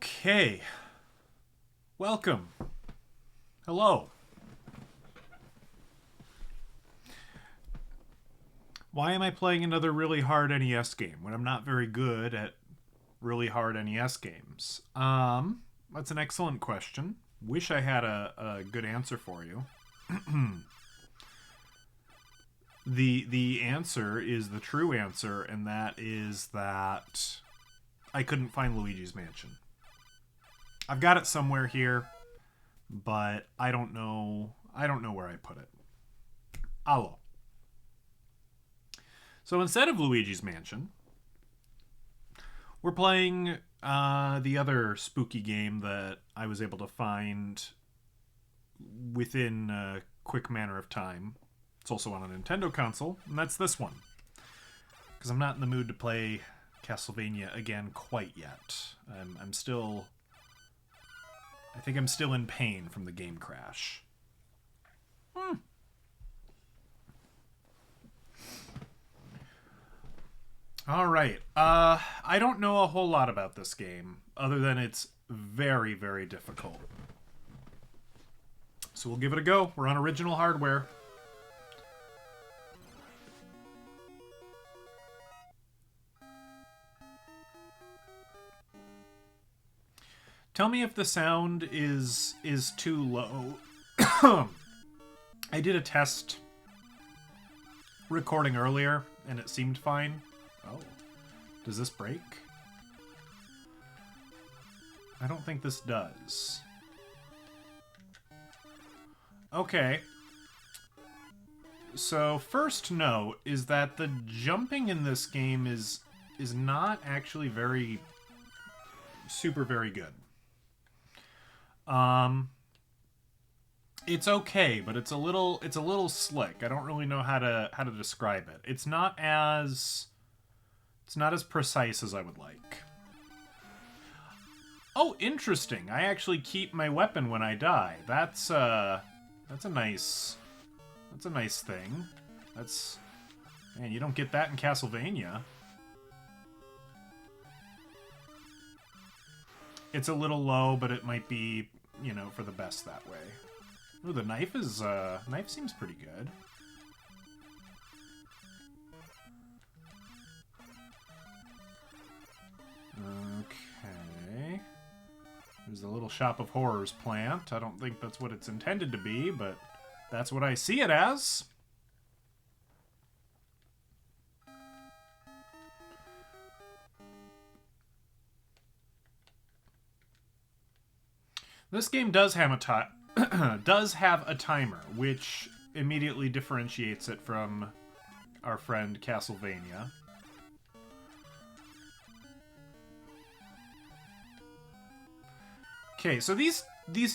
Okay. Welcome. Hello. Why am I playing another really hard NES game when I'm not very good at really hard NES games? That's an excellent question. Wish I had a good answer for you. The answer is the true answer, and that is that I couldn't find Luigi's Mansion. I've got it somewhere here, but I don't know where I put it. Allo. So instead of Luigi's Mansion, we're playing the other spooky game that I was able to find within a quick manner of time. It's also on a Nintendo console, and that's this one. Because I'm not in the mood to play Castlevania again quite yet. I'm still... I think I'm still in pain from the game crash. Alright. I don't know a whole lot about this game, other than it's very, very difficult. So we'll give it a go. We're on original hardware. Tell me if the sound is too low. I did a test recording earlier, and it seemed fine. Oh. Does this break? I don't think this does. Okay. So, first note is that the jumping in this game is not actually very good. It's okay, but it's a little slick. I don't really know how to describe it. It's not as precise as I would like. Oh, interesting. I actually keep my weapon when I die. That's a nice thing. Man, you don't get that in Castlevania. It's a little low, but it might be, for the best that way. Ooh, the knife seems pretty good. Okay. There's a little Shop of Horrors plant. I don't think that's what it's intended to be, but that's what I see it as. This game does have a timer, which immediately differentiates it from our friend Castlevania. Okay, so these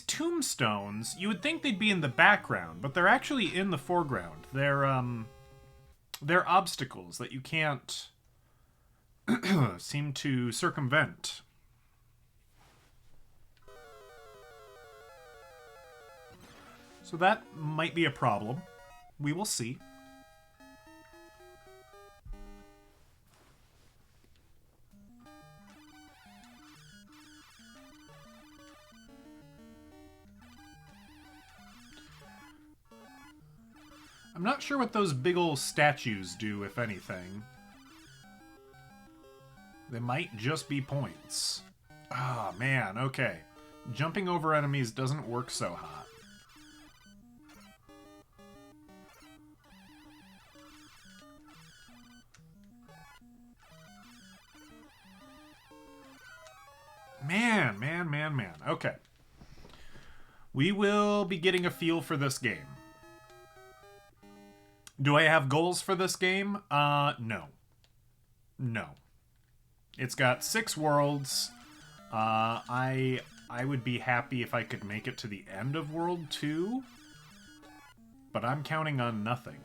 tombstones, you would think they'd be in the background, but they're actually in the foreground. They're obstacles that you can't seem to circumvent. So that might be a problem. We will see. I'm not sure what those big ol' statues do, if anything. They might just be points. Ah, man, okay. Jumping over enemies doesn't work so hot. Man. Okay. We will be getting a feel for this game. Do I have goals for this game? No. No. It's got 6 worlds. I would be happy if I could make it to the end of World 2. But I'm counting on nothing.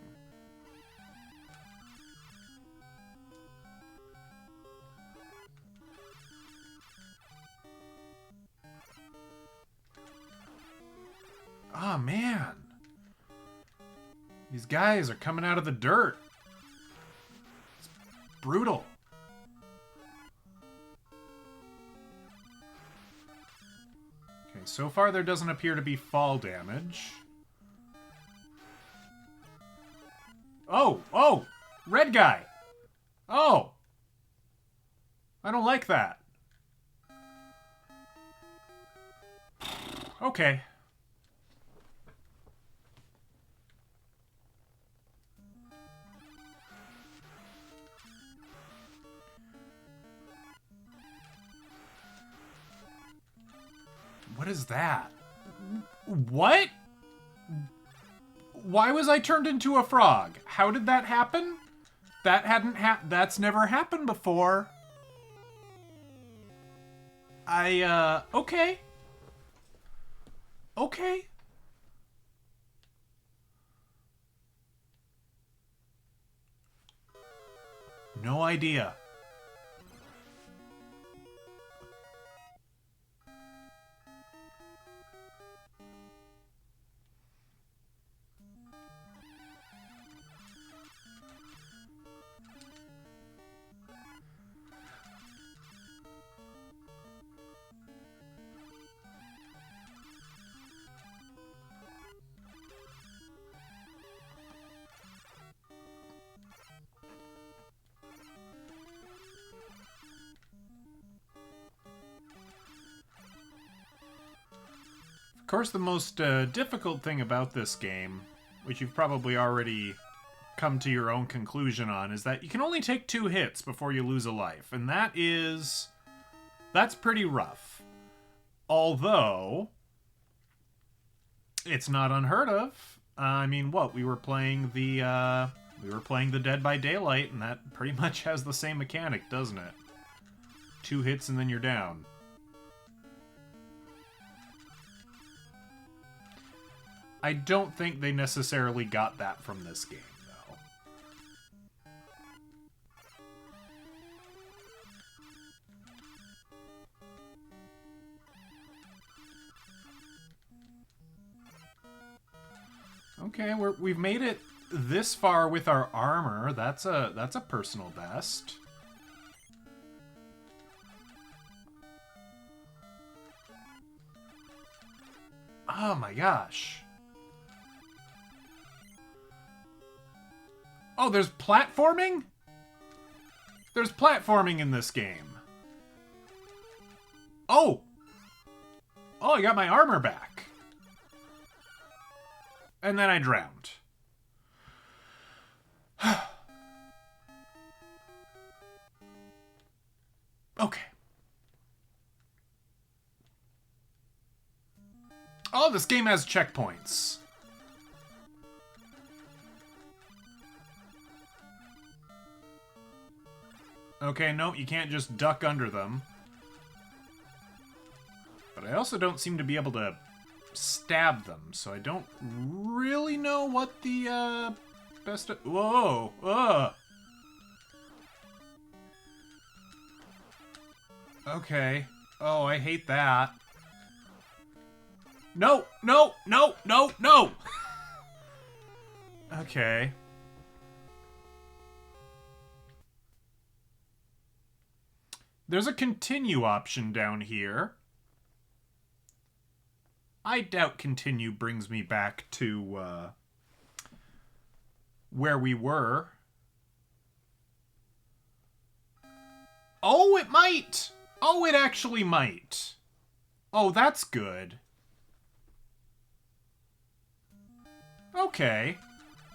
Oh, man. These guys are coming out of the dirt. It's brutal. so far there doesn't appear to be fall damage. Oh! Oh! Red guy! Oh! I don't like that. Okay. What is that? What? Why was I turned into a frog? How did that happen? That's never happened before. Okay. Okay. No idea. Of course, the most difficult thing about this game, which you've probably already come to your own conclusion on, is that you can only take 2 hits before you lose a life, and that's pretty rough. Although, it's not unheard of. I mean, what, we were playing the Dead by Daylight, and that pretty much has the same mechanic, doesn't it? 2 hits and then you're down. I don't think they necessarily got that from this game, though. Okay, we've made it this far with our armor. That's a personal best. Oh my gosh. Oh, there's platforming? There's platforming in this game. Oh! Oh, I got my armor back. And then I drowned. Okay. Oh, this game has checkpoints. Okay, no, you can't just duck under them. But I also don't seem to be able to stab them, so I don't really know what the, best... Whoa! Ugh! Okay. Oh, I hate that. No! No! No! No! No! Okay. There's a continue option down here. I doubt continue brings me back to, where we were. Oh, it might! Oh, it actually might. Oh, that's good. Okay.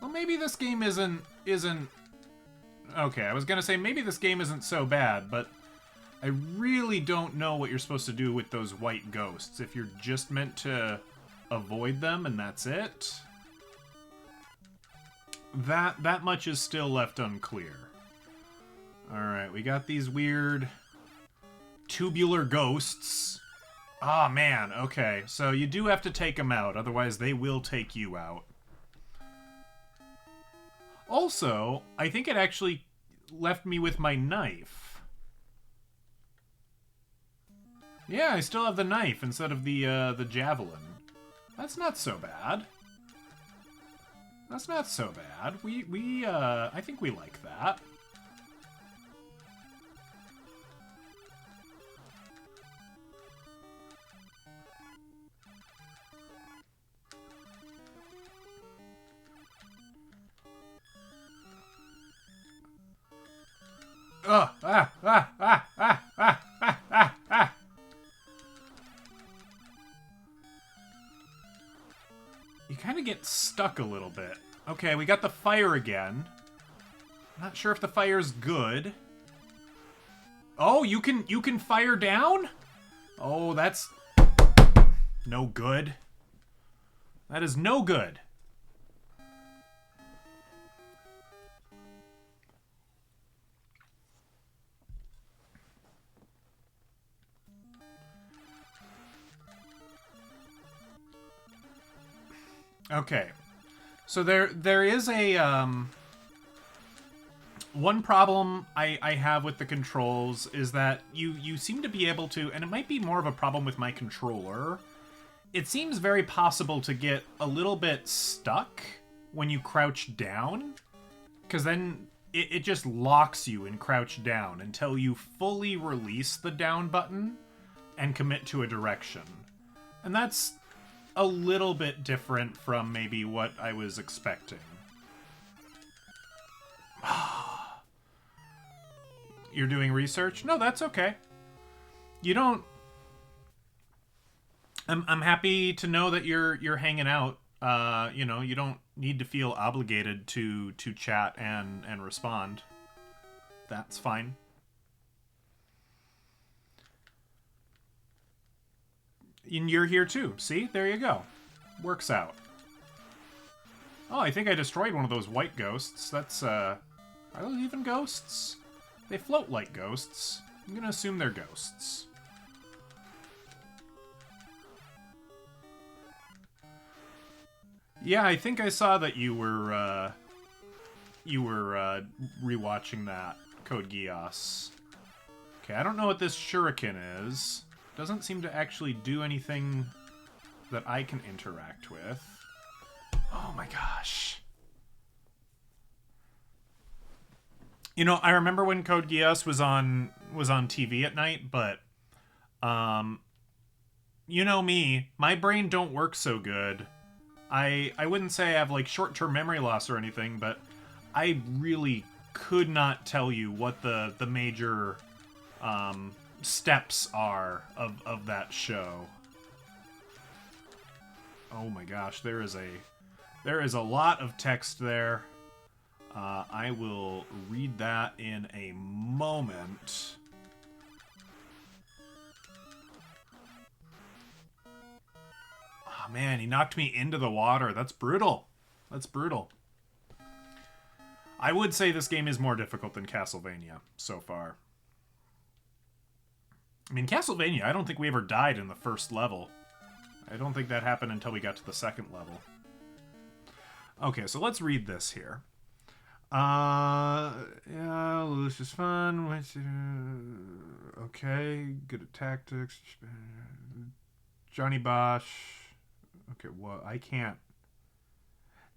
Well, maybe this game isn't... Okay, I was gonna say maybe this game isn't so bad, but I really don't know what you're supposed to do with those white ghosts. If you're just meant to avoid them and that's it. That much is still left unclear. Alright, we got these weird tubular ghosts. Ah, man, okay. So you do have to take them out, otherwise they will take you out. Also, I think it actually left me with my knife. Yeah, I still have the knife instead of the javelin. That's not so bad. That's not so bad. I think we like that. You kind of get stuck a little bit. Okay, we got the fire again. Not sure if the fire's good. Oh, you can fire down? Oh, that's no good. That is no good. Okay. So there is a one problem I have with the controls is that you seem to be able to, and it might be more of a problem with my controller. It seems very possible to get a little bit stuck when you crouch down, because then it just locks you in crouch down until you fully release the down button and commit to a direction. And that's a little bit different from maybe what I was expecting. You're doing research? No, that's okay. You don't... I'm happy to know that you're hanging out. You know, you don't need to feel obligated to chat and respond. That's fine. And you're here too. See? There you go. Works out. Oh, I think I destroyed one of those white ghosts. That's, are those even ghosts? They float like ghosts. I'm gonna assume they're ghosts. Yeah, I think I saw that you were rewatching that, Code Geass. Okay, I don't know what this shuriken is. Doesn't seem to actually do anything that I can interact with. Oh my gosh. You know, I remember when Code Geass was on TV at night, but you know me, my brain don't work so good. I wouldn't say I have like short-term memory loss or anything, but I really could not tell you what the major steps are of that show. Oh my gosh, there is a lot of text there. I will read that in a moment. Oh man, he knocked me into the water. That's brutal. That's brutal. I would say this game is more difficult than Castlevania so far. I mean, Castlevania, I don't think we ever died in the first level. I don't think that happened until we got to the second level. Okay, so let's read this here. Yeah, Lucius fun. Okay, good at tactics. Johnny Bosch. Okay, well, I can't.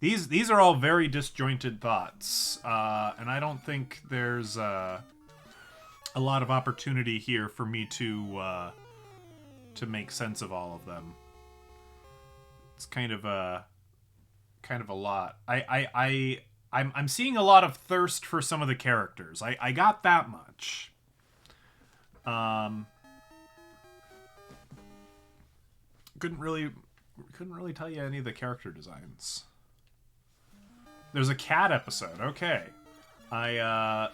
These are all very disjointed thoughts, and I don't think there's a lot of opportunity here for me to make sense of all of them. It's kind of a lot. I'm seeing a lot of thirst for some of the characters. I got that much. Couldn't really tell you any of the character designs. There's a cat episode. Okay. I'd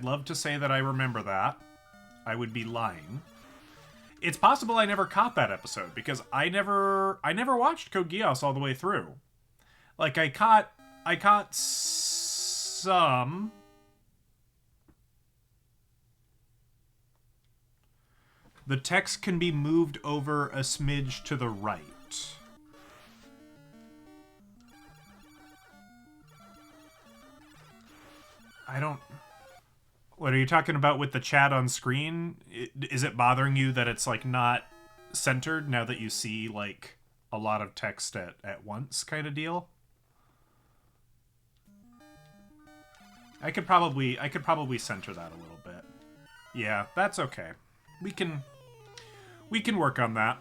love to say that I remember that. I would be lying. It's possible I never caught that episode because I never watched Code Geass all the way through. Like I caught some. The text can be moved over a smidge to the right. I don't... What are you talking about with the chat on screen? Is it bothering you that it's like not centered now that you see like a lot of text at once kind of deal? I could probably center that a little bit. Yeah, that's okay. We can work on that.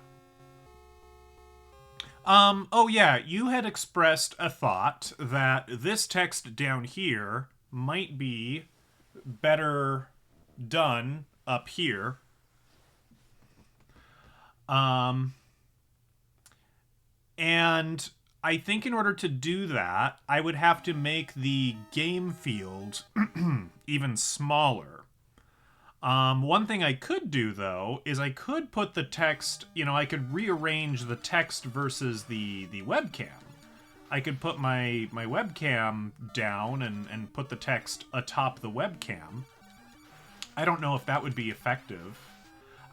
Oh yeah, you had expressed a thought that this text down here might be better done up here. And I think in order to do that, I would have to make the game field even smaller. One thing I could do, though, is I could put the text, I could rearrange the text versus the webcam. I could put my webcam down and put the text atop the webcam. I don't know if that would be effective.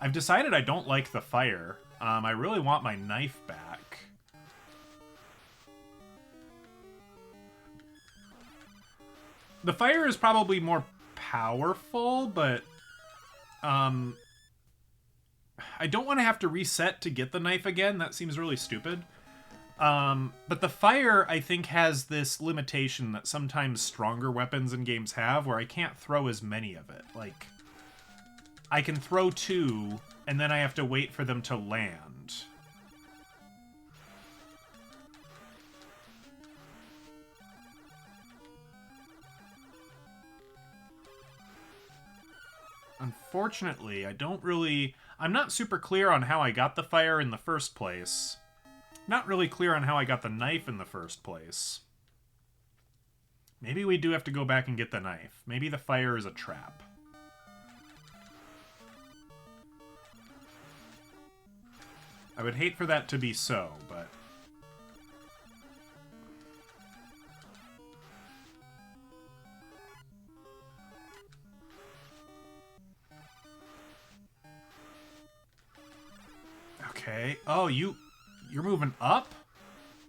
I've decided I don't like the fire. I really want my knife back. The fire is probably more powerful, but I don't want to have to reset to get the knife again. That seems really stupid. But the fire, I think, has this limitation that sometimes stronger weapons in games have, where I can't throw as many of it. Like, I can throw 2, and then I have to wait for them to land. Unfortunately, I'm not super clear on how I got the fire in the first place. Not really clear on how I got the knife in the first place. Maybe we do have to go back and get the knife. Maybe the fire is a trap. I would hate for that to be so, but... Okay. Oh, you're moving up?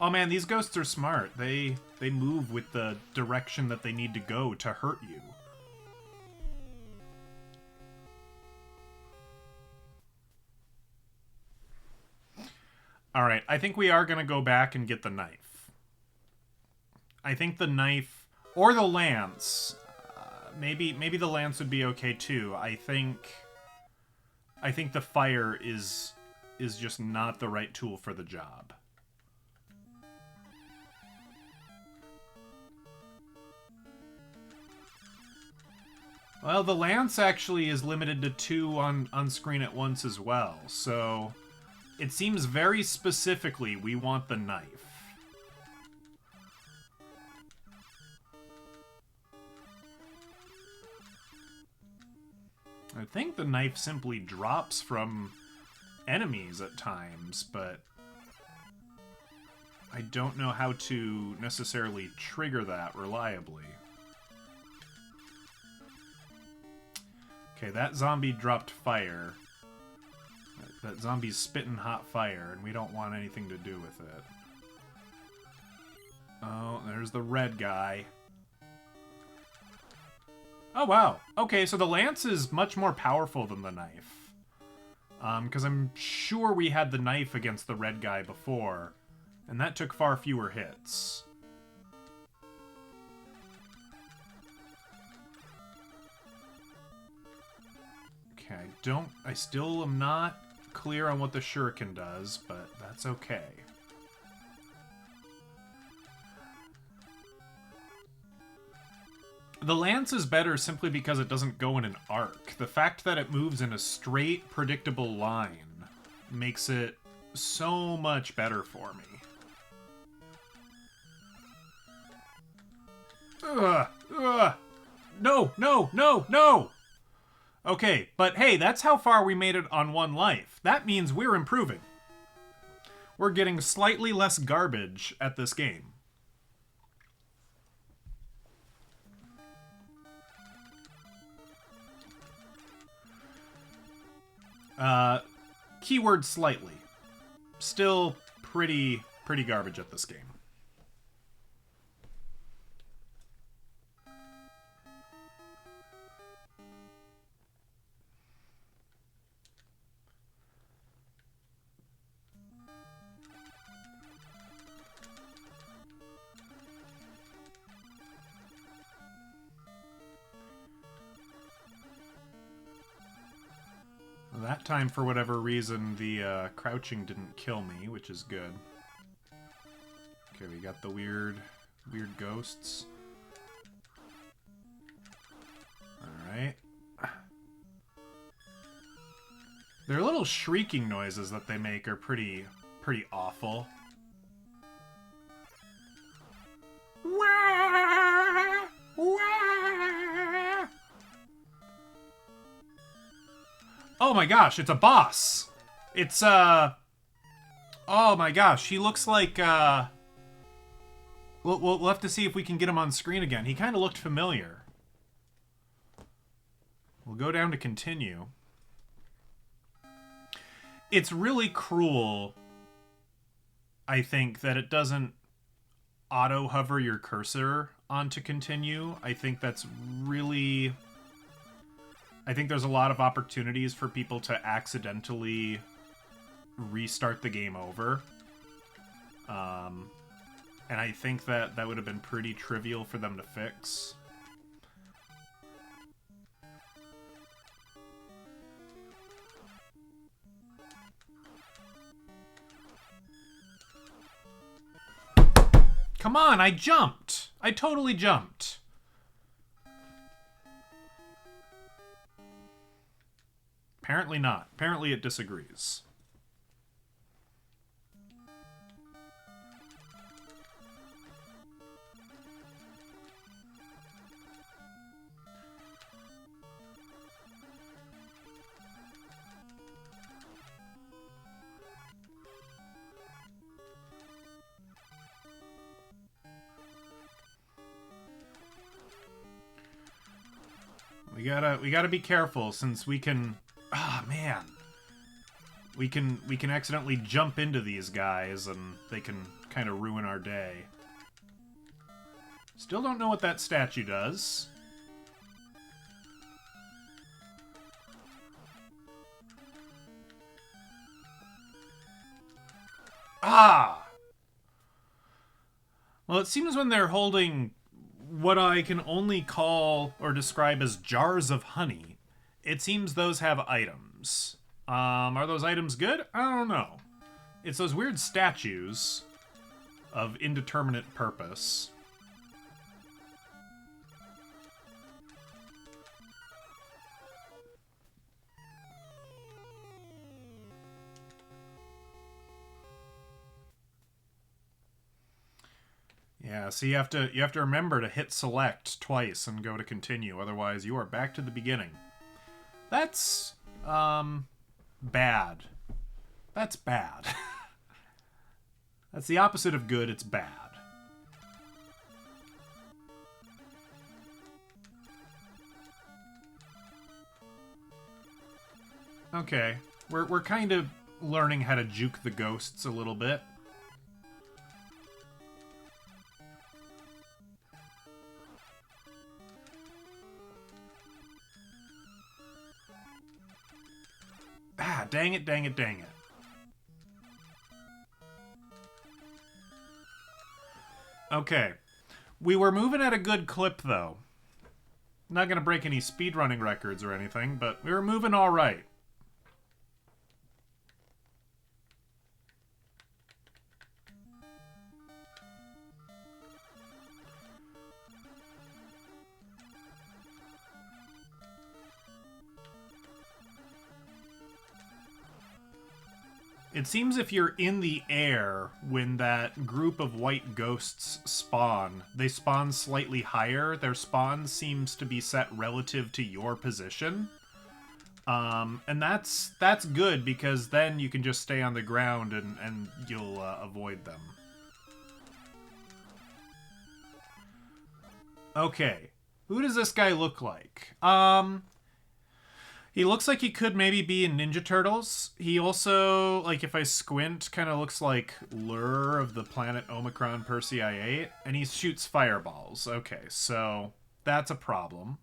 Oh man, these ghosts are smart. They move with the direction that they need to go to hurt you. Alright, I think we are going to go back and get the knife. I think the knife... Or the lance. Maybe the lance would be okay too. I think the fire is just not the right tool for the job. Well, the lance actually is limited to 2 on screen at once as well, so it seems very specifically we want the knife. I think the knife simply drops from enemies at times, but I don't know how to necessarily trigger that reliably. Okay, that zombie dropped fire. That zombie's spitting hot fire, and we don't want anything to do with it. Oh, there's the red guy. Oh, wow. Okay, so the lance is much more powerful than the knife. Because I'm sure we had the knife against the red guy before, and that took far fewer hits. Okay, I still am not clear on what the shuriken does, but that's okay. The lance is better simply because it doesn't go in an arc. The fact that it moves in a straight, predictable line makes it so much better for me. No, no, no, no! Okay, but hey, that's how far we made it on 1 life. That means we're improving. We're getting slightly less garbage at this game. Keyword slightly. Still pretty garbage at this game. That time, for whatever reason, the crouching didn't kill me, which is good. Okay, we got the weird ghosts. Alright. Their little shrieking noises that they make are pretty awful. Wah! Wah! Oh my gosh, it's a boss! It's, oh my gosh, he looks like, we'll have to see if we can get him on screen again. He kind of looked familiar. We'll go down to continue. It's really cruel, I think, that it doesn't auto-hover your cursor onto continue. I think that's really... I think there's a lot of opportunities for people to accidentally restart the game over. And I think that would have been pretty trivial for them to fix. Come on, I jumped! I totally jumped. Apparently not. Apparently it disagrees. We gotta be careful, since we can... Ah, man. We can accidentally jump into these guys, and they can kind of ruin our day. Still don't know what that statue does. Ah! Well, it seems when they're holding what I can only call or describe as jars of honey, it seems those have items. Are those items good? I don't know. It's those weird statues of indeterminate purpose. Yeah, so you have to remember to hit select twice and go to continue, otherwise you are back to the beginning. That's bad. That's bad. That's the opposite of good, it's bad. Okay, we're kind of learning how to juke the ghosts a little bit. Ah, dang it, dang it, dang it. Okay. We were moving at a good clip, though. Not gonna break any speedrunning records or anything, but we were moving all right. It seems if you're in the air when that group of white ghosts spawn, they spawn slightly higher. Their spawn seems to be set relative to your position. And that's good, because then you can just stay on the ground and you'll avoid them. Okay. Who does this guy look like? He looks like he could maybe be in Ninja Turtles. He also, like, if I squint, kind of looks like Lure of the planet Omicron Persei 8. And he shoots fireballs. Okay, so that's a problem.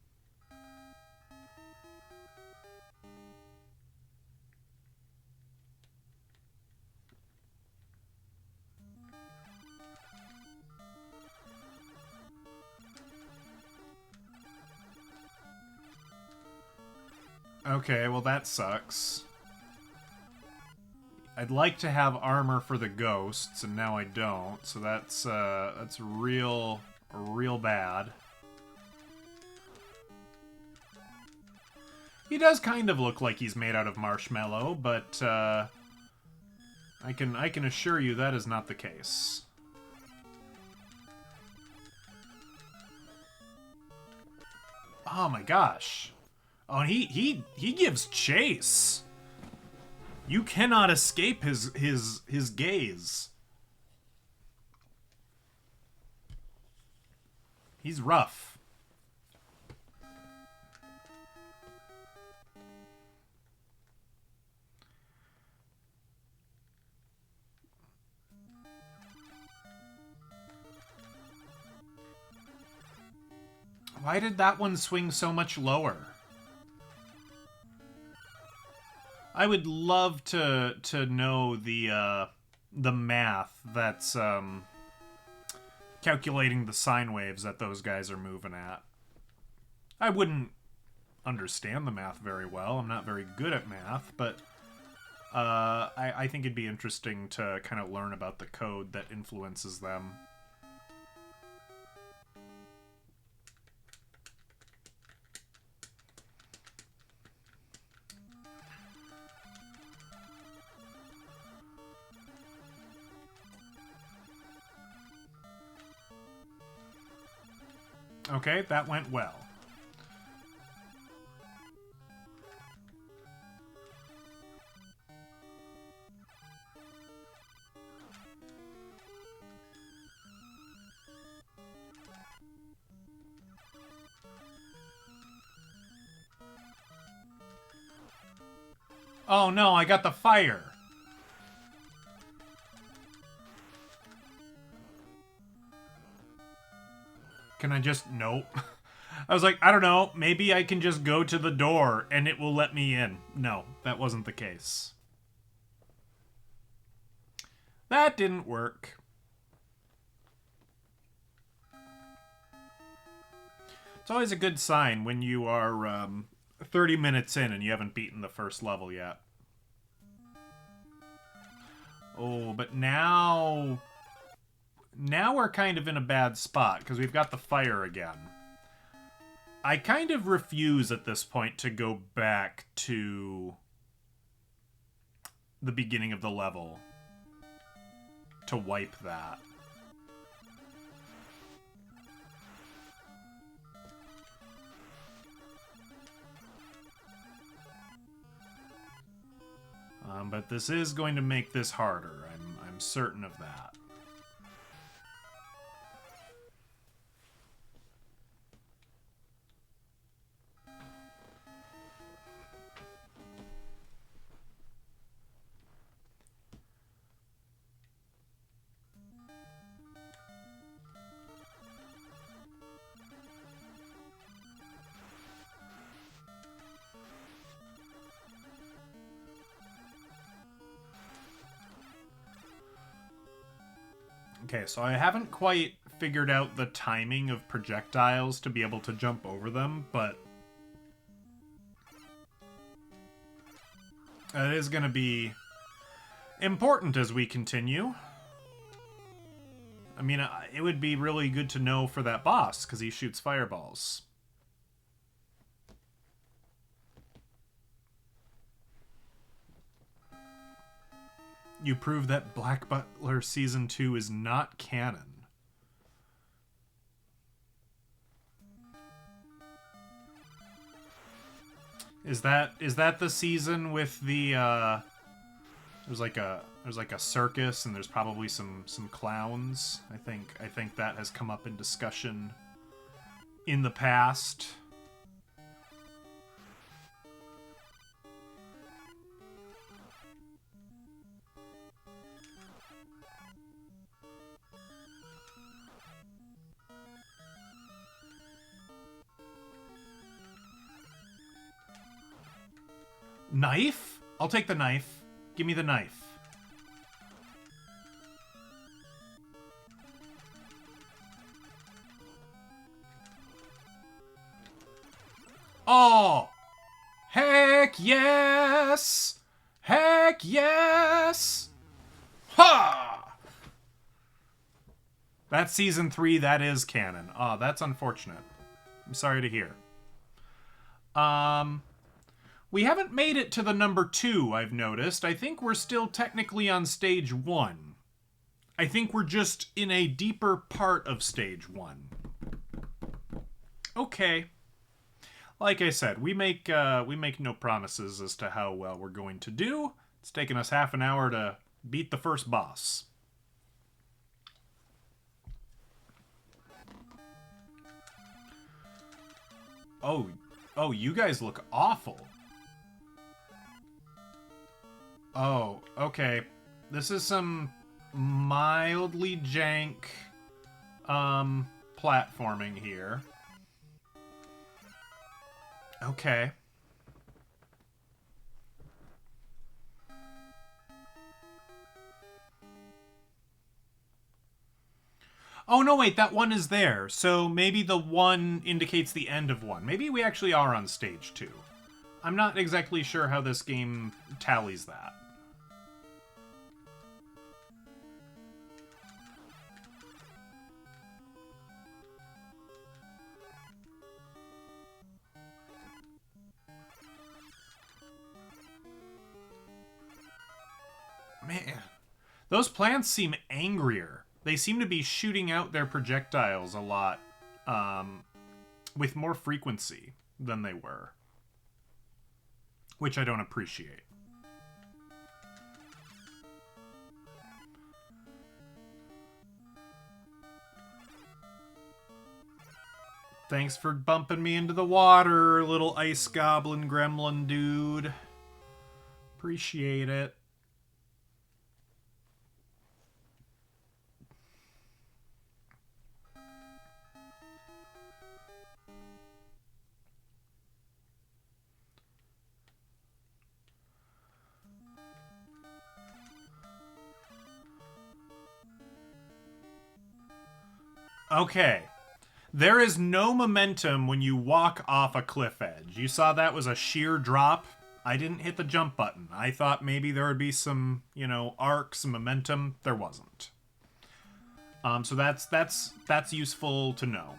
Okay, well that sucks. I'd like to have armor for the ghosts, and now I don't, so that's real bad. He does kind of look like he's made out of marshmallow, but I can assure you that is not the case. Oh my gosh. Oh, and he gives chase. You cannot escape his gaze. He's rough. Why did that one swing so much lower? I would love to know the math that's calculating the sine waves that those guys are moving at. I wouldn't understand the math very well. I'm not very good at math, but I think it'd be interesting to kind of learn about the code that influences them. Okay, that went well. Oh no, I got the fire. Can I just... Nope. I was like, I don't know, maybe I can just go to the door and it will let me in. No, that wasn't the case. That didn't work. It's always a good sign when you are 30 minutes in and you haven't beaten the first level yet. Oh, but now we're kind of in a bad spot because we've got the fire again. I kind of refuse at this point to go back to the beginning of the level to wipe that. But this is going to make this harder. I'm certain of that. Okay, so I haven't quite figured out the timing of projectiles to be able to jump over them, but it is going to be important as we continue. I mean, it would be really good to know for that boss, because he shoots fireballs. You prove that Black Butler Season 2 is not canon. Is that the season with the there's like a circus and there's probably some clowns. I think that has come up in discussion in the past. Knife? I'll take the knife. Give me the knife. Oh! Heck yes! Heck yes! Ha! That's Season 3, that is canon. Oh, that's unfortunate. I'm sorry to hear. We haven't made it to the number 2, I've noticed. I think we're still technically on stage 1. I think we're just in a deeper part of stage 1. Okay. Like I said, we make no promises as to how well we're going to do. It's taken us half an hour to beat the first boss. Oh, you guys look awful. Oh, okay. This is some mildly jank platforming here. Okay. Oh, no, wait, that one is there. So maybe the one indicates the end of one. Maybe we actually are on stage 2. I'm not exactly sure how this game tallies that. Man, those plants seem angrier. They seem to be shooting out their projectiles a lot, with more frequency than they were. Which I don't appreciate. Thanks for bumping me into the water, little ice goblin gremlin dude. Appreciate it. Okay. There is no momentum when you walk off a cliff edge. You saw that was a sheer drop. I didn't hit the jump button. I thought maybe there would be some, arc, some momentum. There wasn't. So that's useful to know.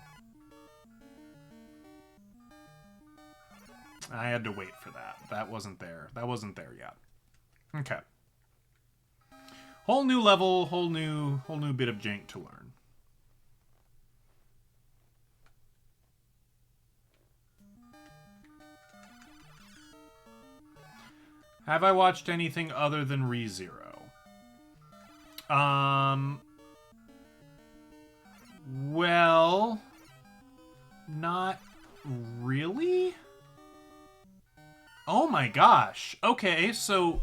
I had to wait for that. That wasn't there. That wasn't there yet. Okay. Whole new level, whole new bit of jank to learn. Have I watched anything other than ReZero? Well, not really. Oh my gosh. Okay, so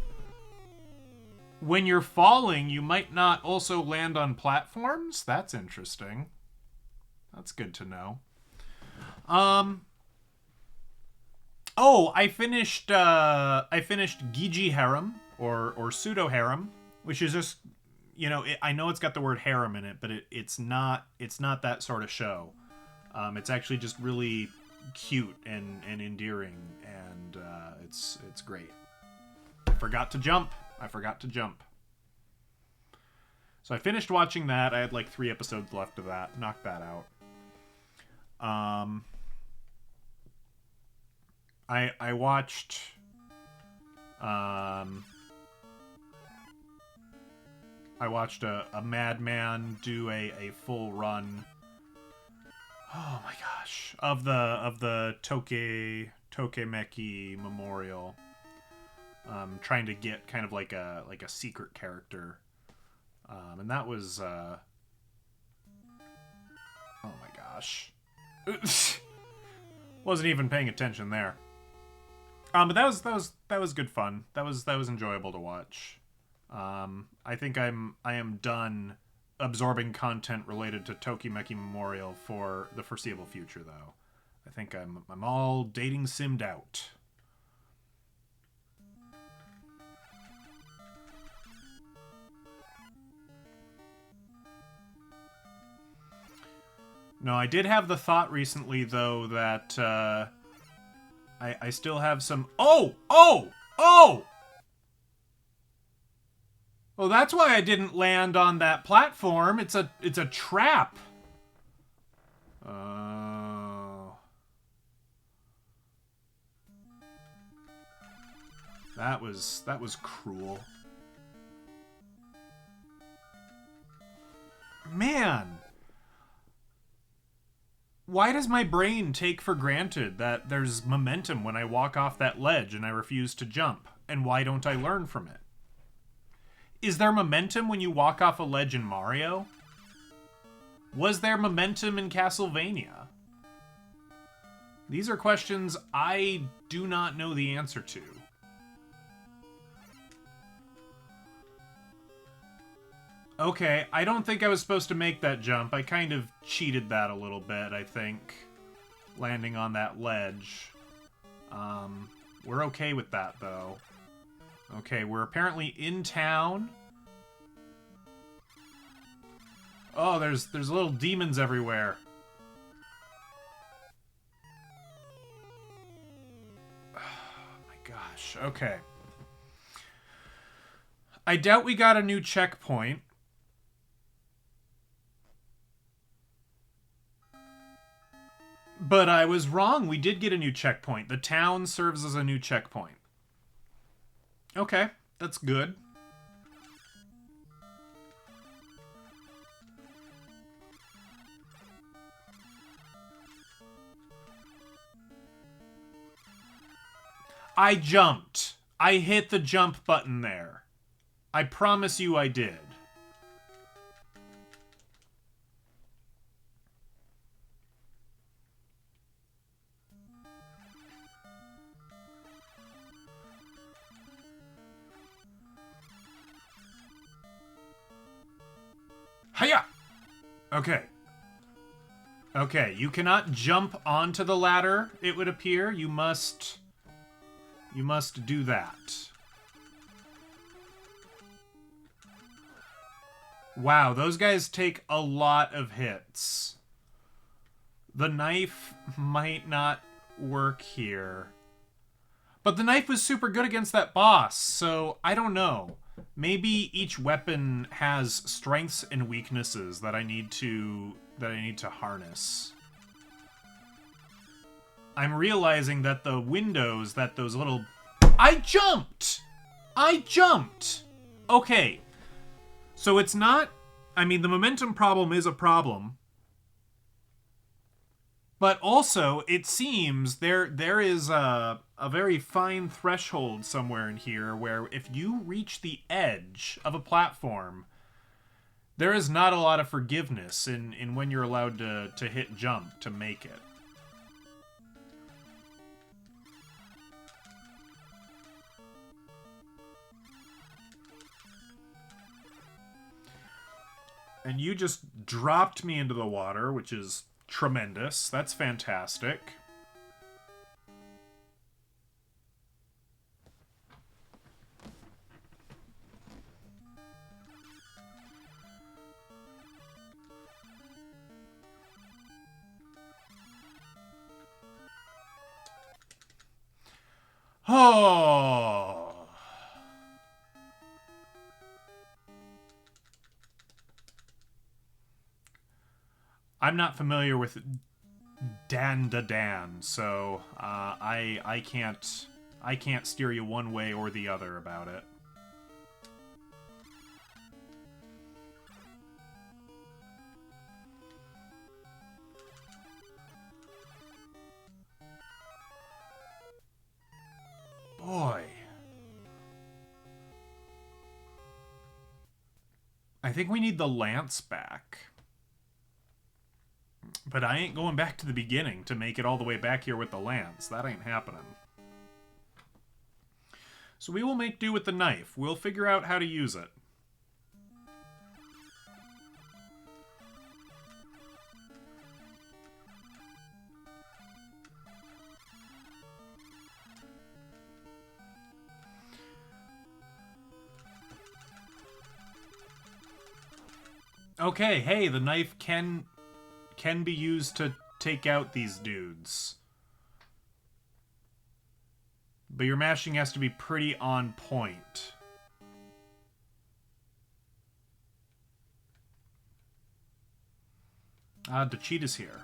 when you're falling, you might not also land on platforms? That's interesting. That's good to know. Oh, I finished Gigi Harem or Pseudo Harem, which is just, I know it's got the word harem in it, but it's not that sort of show. It's actually just really cute and endearing, and it's great. I forgot to jump. So I finished watching that. I had like 3 episodes left of that. Knocked that out. I watched a madman do a full run. Oh my gosh, of the Tokimeki Memorial. Trying to get kind of like a secret character. And that was oh my gosh. Wasn't even paying attention there. But that was good fun. That was enjoyable to watch. I think I am done absorbing content related to Tokimeki Memorial for the foreseeable future, though. I think I'm all dating simmed out. No, I did have the thought recently, though, that I still have some... Oh! Well, that's why I didn't land on that platform. It's a trap. That was cruel. Man! Why does my brain take for granted that there's momentum when I walk off that ledge and I refuse to jump? And why don't I learn from it? Is there momentum when you walk off a ledge in Mario? Was there momentum in Castlevania? These are questions I do not know the answer to. Okay, I don't think I was supposed to make that jump. I kind of cheated that a little bit, I think. Landing on that ledge. We're okay with that, though. Okay, we're apparently in town. Oh, there's little demons everywhere. Oh my gosh, okay. I doubt we got a new checkpoint. But I was wrong. We did get a new checkpoint. The town serves as a new checkpoint. Okay, that's good. I jumped. I hit the jump button there. I promise you I did. Hiya! Okay. Okay, you cannot jump onto the ladder, it would appear. You must do that. Wow, those guys take a lot of hits. The knife might not work here. But the knife was super good against that boss, so I don't know. Maybe each weapon has strengths and weaknesses that I need to harness. I'm realizing that the windows that those little... I jumped! I jumped! Okay. So it's not... I mean, the momentum problem is a problem. But also, it seems there is a very fine threshold somewhere in here where if you reach the edge of a platform, there is not a lot of forgiveness in when you're allowed to hit jump to make it. And you just dropped me into the water, which is tremendous. That's fantastic. Oh. I'm not familiar with Dan, so I can't steer you one way or the other about it. Boy. I think we need the lance back. But I ain't going back to the beginning to make it all the way back here with the lance. That ain't happening. So we will make do with the knife. We'll figure out how to use it. Okay, hey, the knife can be used to take out these dudes. But your mashing has to be pretty on point. Dachita's here.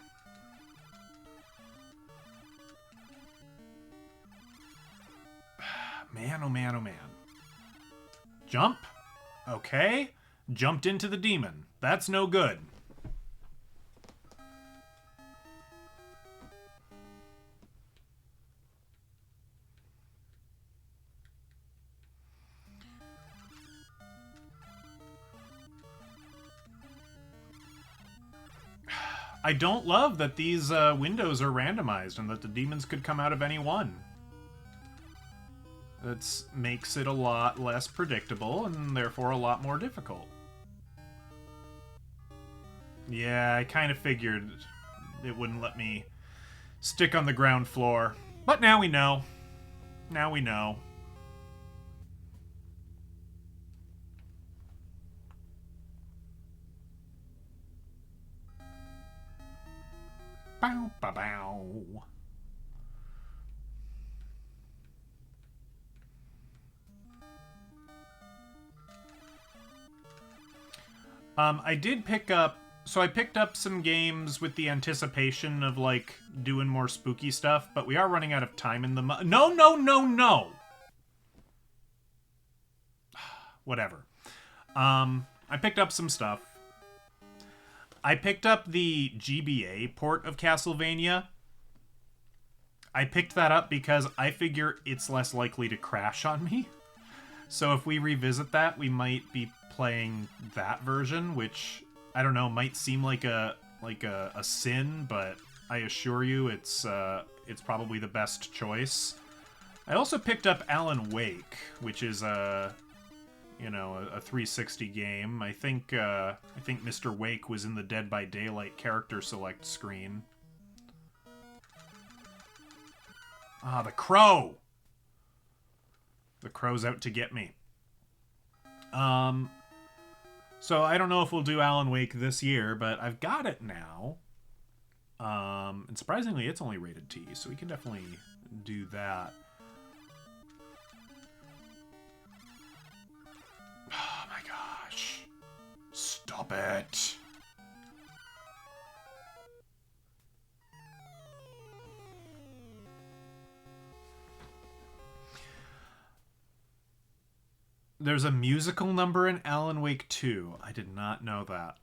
Man, oh man, oh man. Jump. Okay. Jumped into the demon. That's no good. I don't love that these windows are randomized and that the demons could come out of any one. That makes it a lot less predictable and therefore a lot more difficult. Yeah, I kind of figured it wouldn't let me stick on the ground floor. But now we know. Now we know. Bow, bow, bow. I did pick up... So I picked up some games with the anticipation of, like, doing more spooky stuff, but we are running out of time in the... No, no, no, no! Whatever. I picked up some stuff. I picked up the GBA port of Castlevania. I picked that up because I figure it's less likely to crash on me. So if we revisit that, we might be playing that version, which, I don't know, might seem like a sin, but I assure you it's probably the best choice. I also picked up Alan Wake, which is a 360 game. I think Mr. Wake was in the Dead by Daylight character select screen. Ah, the crow! The crow's out to get me. So I don't know if we'll do Alan Wake this year, but I've got it now. And surprisingly, it's only rated T, so we can definitely do that. Oh my gosh. Stop it. There's a musical number in Alan Wake 2. I did not know that.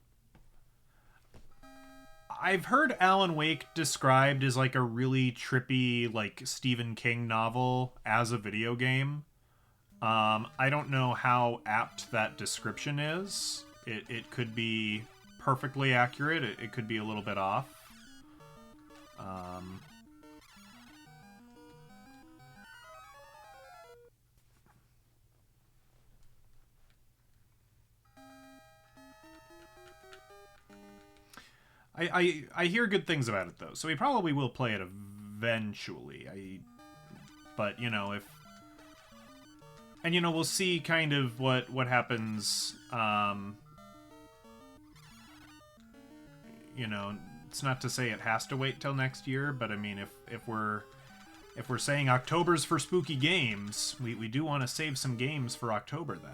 I've heard Alan Wake described as like a really trippy, like Stephen King novel as a video game. I don't know how apt that description is. It could be perfectly accurate. It could be a little bit off. I hear good things about it though, so we probably will play it eventually. But you know, if... And, you know, we'll see kind of what happens, you know, it's not to say it has to wait till next year, but I mean, if we're saying October's for spooky games, we do want to save some games for October then.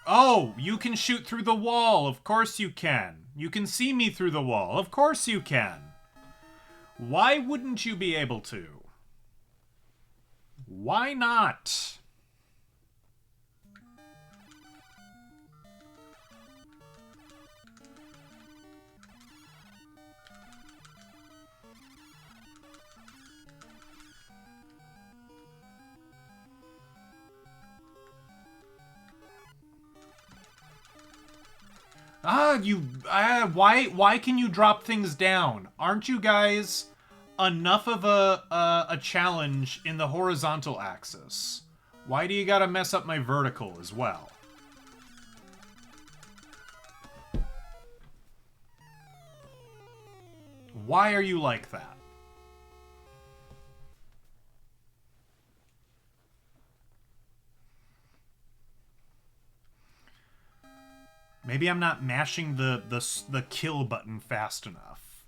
Oh, you can shoot through the wall. Of course you can. You can see me through the wall. Of course you can. Why wouldn't you be able to? Why not? Why can you drop things down? Aren't you guys enough of a challenge in the horizontal axis? Why do you gotta mess up my vertical as well? Why are you like that? Maybe I'm not mashing the kill button fast enough.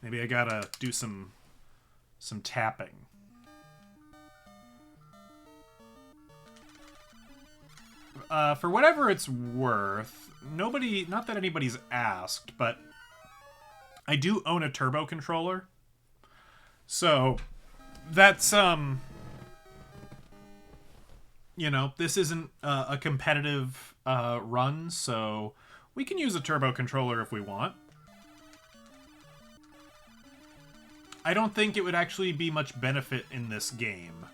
Maybe I gotta do some tapping. For whatever it's worth, not that anybody's asked, but I do own a turbo controller. So That's you know, this isn't a competitive run, so we can use a turbo controller if we want. I don't think it would actually be much benefit in this game.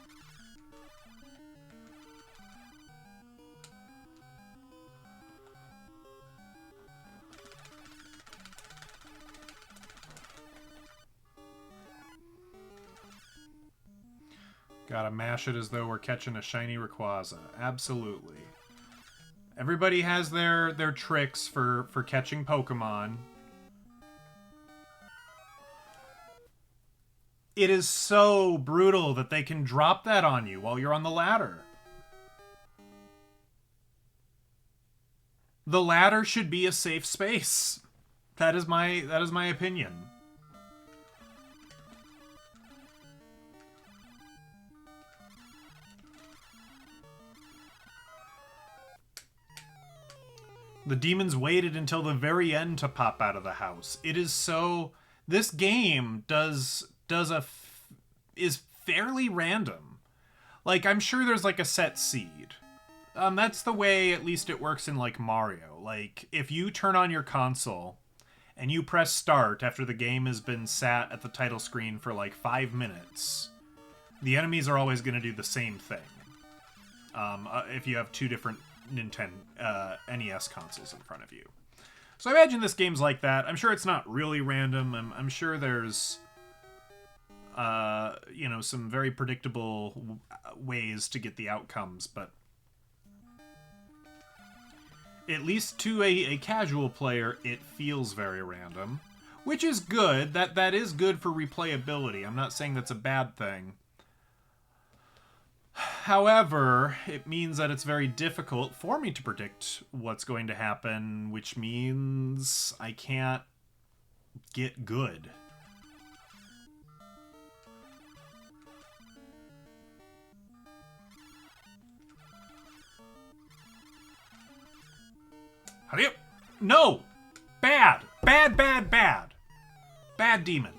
Gotta mash it as though we're catching a shiny Rayquaza. Absolutely. Everybody has their tricks for catching Pokemon. It is so brutal that they can drop that on you while you're on the ladder. The ladder should be a safe space. That is my opinion. The demons waited until the very end to pop out of the house. It is so... This game is fairly random. Like, I'm sure there's like a set seed. That's the way at least it works in like Mario. Like, if you turn on your console and you press start after the game has been sat at the title screen for like 5 minutes, the enemies are always going to do the same thing. If you have two different NES consoles in front of you. So I imagine this game's like that. I'm sure it's not really random. I'm sure there's, you know, some very predictable ways to get the outcomes, but at least to a casual player, it feels very random, which is good. That is good for replayability. I'm not saying that's a bad thing. However, it means that it's very difficult for me to predict what's going to happen, which means I can't get good. Hurry up! No! Bad! Bad, bad, bad! Bad demon.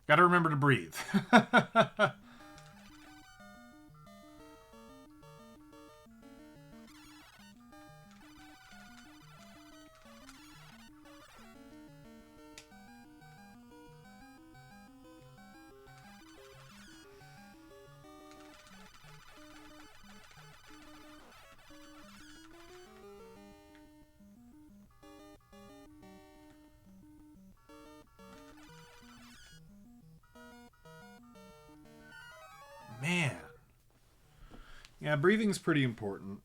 Gotta remember to breathe. Man. Yeah, breathing's pretty important.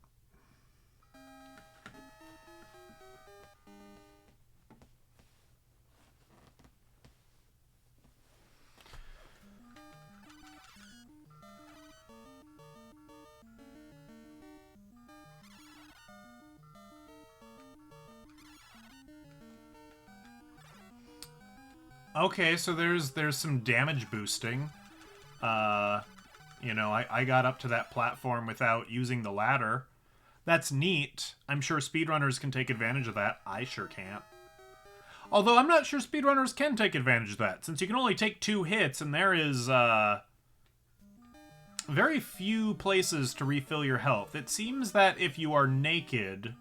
Okay, so there's some damage boosting. You know, I got up to that platform without using the ladder. That's neat. I'm sure speedrunners can take advantage of that. I sure can't. Although I'm not sure speedrunners can take advantage of that, since you can only take 2 hits, and there is very few places to refill your health. It seems that if you are naked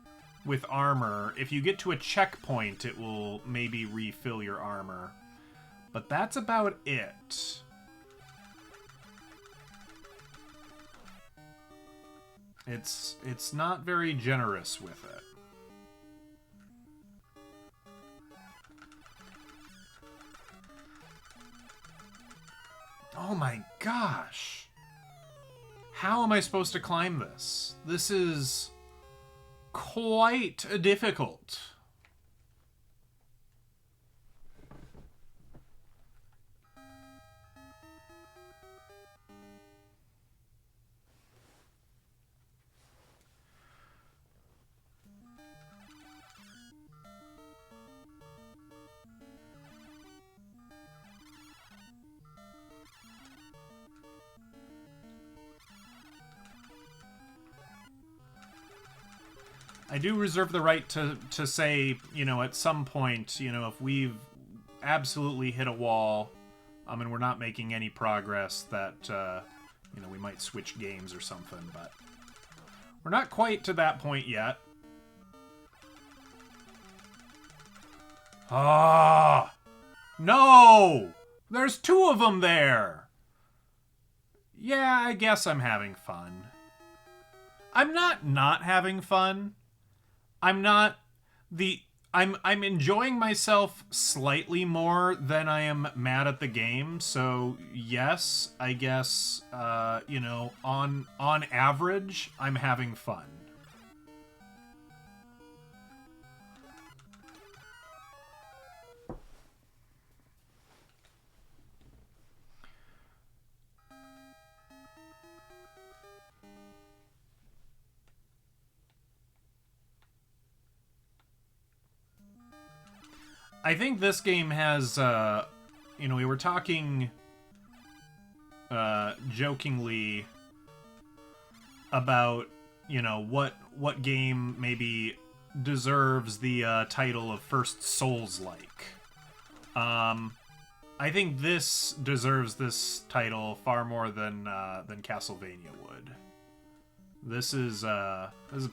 with armor, if you get to a checkpoint, it will maybe refill your armor. But that's about it. It's not very generous with it. Oh my gosh. How am I supposed to climb this? This is quite difficult. I do reserve the right to say, you know, at some point, you know, if we've absolutely hit a wall, and we're not making any progress, that, you know, we might switch games or something, but we're not quite to that point yet. Ah! No! There's two of them there! Yeah, I guess I'm having fun. I'm not having fun. I'm not the I'm enjoying myself slightly more than I am mad at the game. So yes, I guess you know, on average, I'm having fun. I think this game has, you know, we were talking jokingly about, you know, what game maybe deserves the title of first Souls-like. I think this deserves this title far more than Castlevania would. This is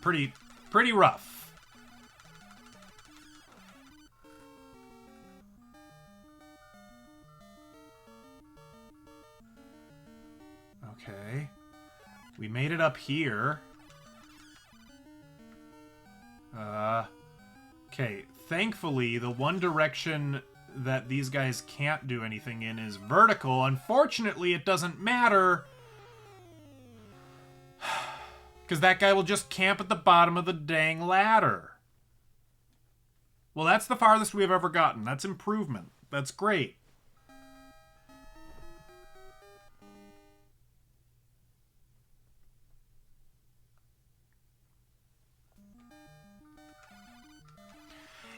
pretty rough. Okay. We made it up here. Okay. Thankfully, the one direction that these guys can't do anything in is vertical. Unfortunately, it doesn't matter. Because that guy will just camp at the bottom of the dang ladder. Well, that's the farthest we've ever gotten. That's improvement. That's great.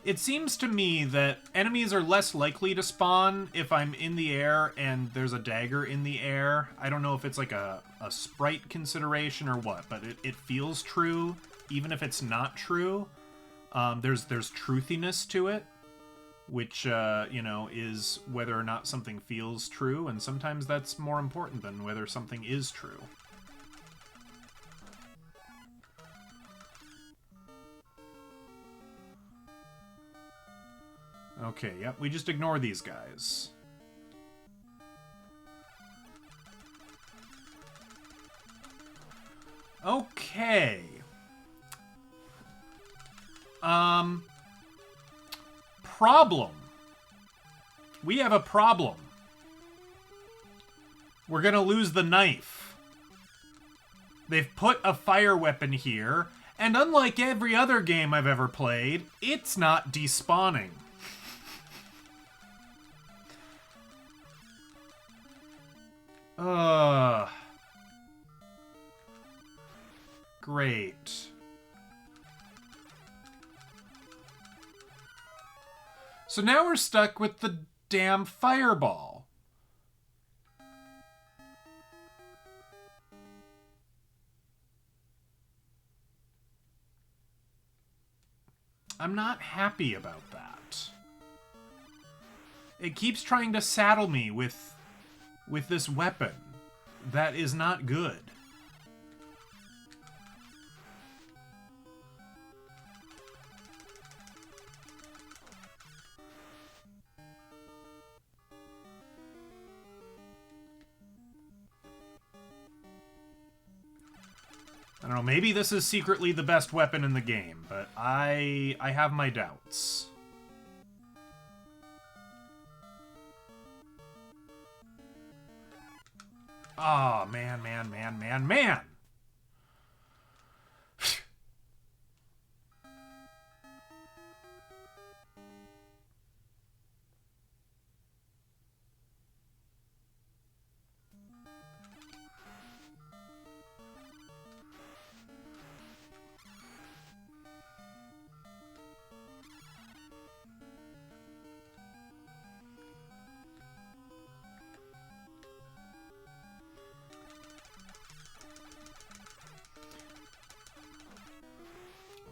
It seems to me that enemies are less likely to spawn if I'm in the air and there's a dagger in the air. I don't know if it's like a sprite consideration or what, but it feels true, even if it's not true. There's truthiness to it, which, you know, is whether or not something feels true, and sometimes that's more important than whether something is true. Okay, yep, we just ignore these guys. Okay. Problem. We have a problem. We're gonna lose the knife. They've put a fire weapon here, and unlike every other game I've ever played, it's not despawning. Great. So now we're stuck with the damn fireball. I'm not happy about that. It keeps trying to saddle me with this weapon that is not good. I don't know, maybe this is secretly the best weapon in the game, but I have my doubts. Oh, man.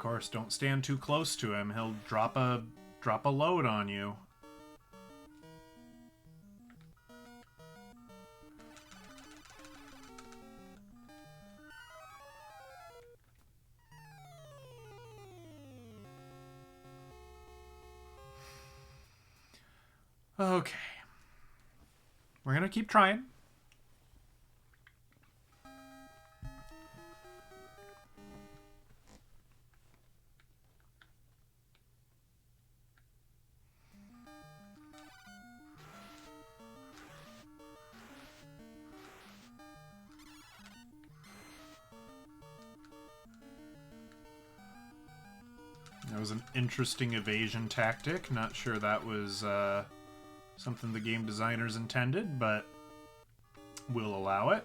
course, don't stand too close to him. He'll drop a load on you. Okay. We're gonna keep trying. That was an interesting evasion tactic. Not sure that was something the game designers intended, but we'll allow it.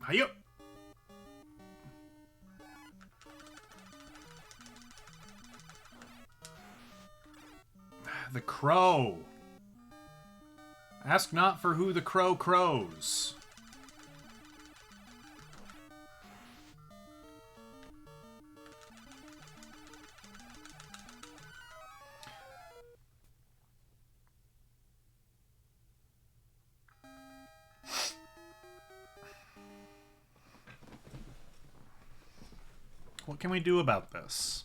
Hiya! The crow. Ask not for who the crow crows. What can we do about this?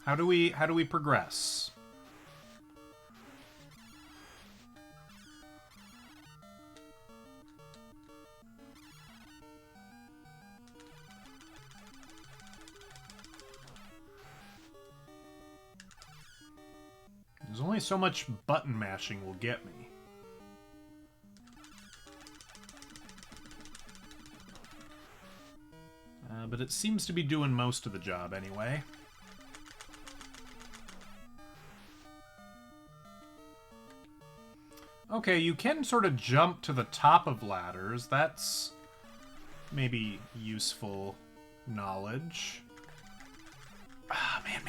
How do we progress? There's only so much button mashing will get me. But it seems to be doing most of the job anyway. Okay, you can sort of jump to the top of ladders. That's maybe useful knowledge. Ah, man.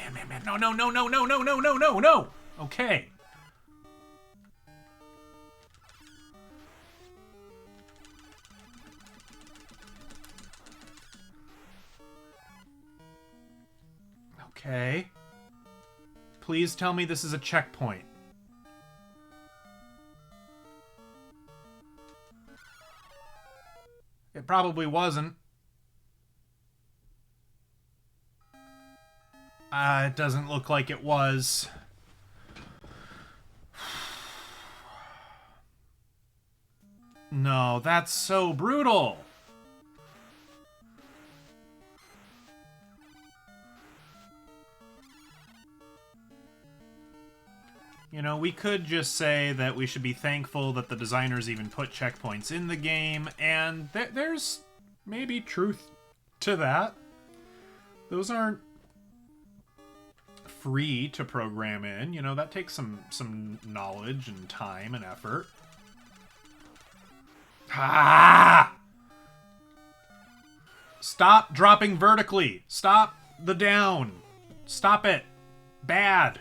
No. Okay. Okay. Please tell me this is a checkpoint. It probably wasn't. It doesn't look like it was. No, that's so brutal. You know, we could just say that we should be thankful that the designers even put checkpoints in the game, and there's maybe truth to that. Those aren't free to program in. You know, that takes some knowledge and time and effort. Ah! Stop dropping vertically. Stop the down. Stop it. Bad.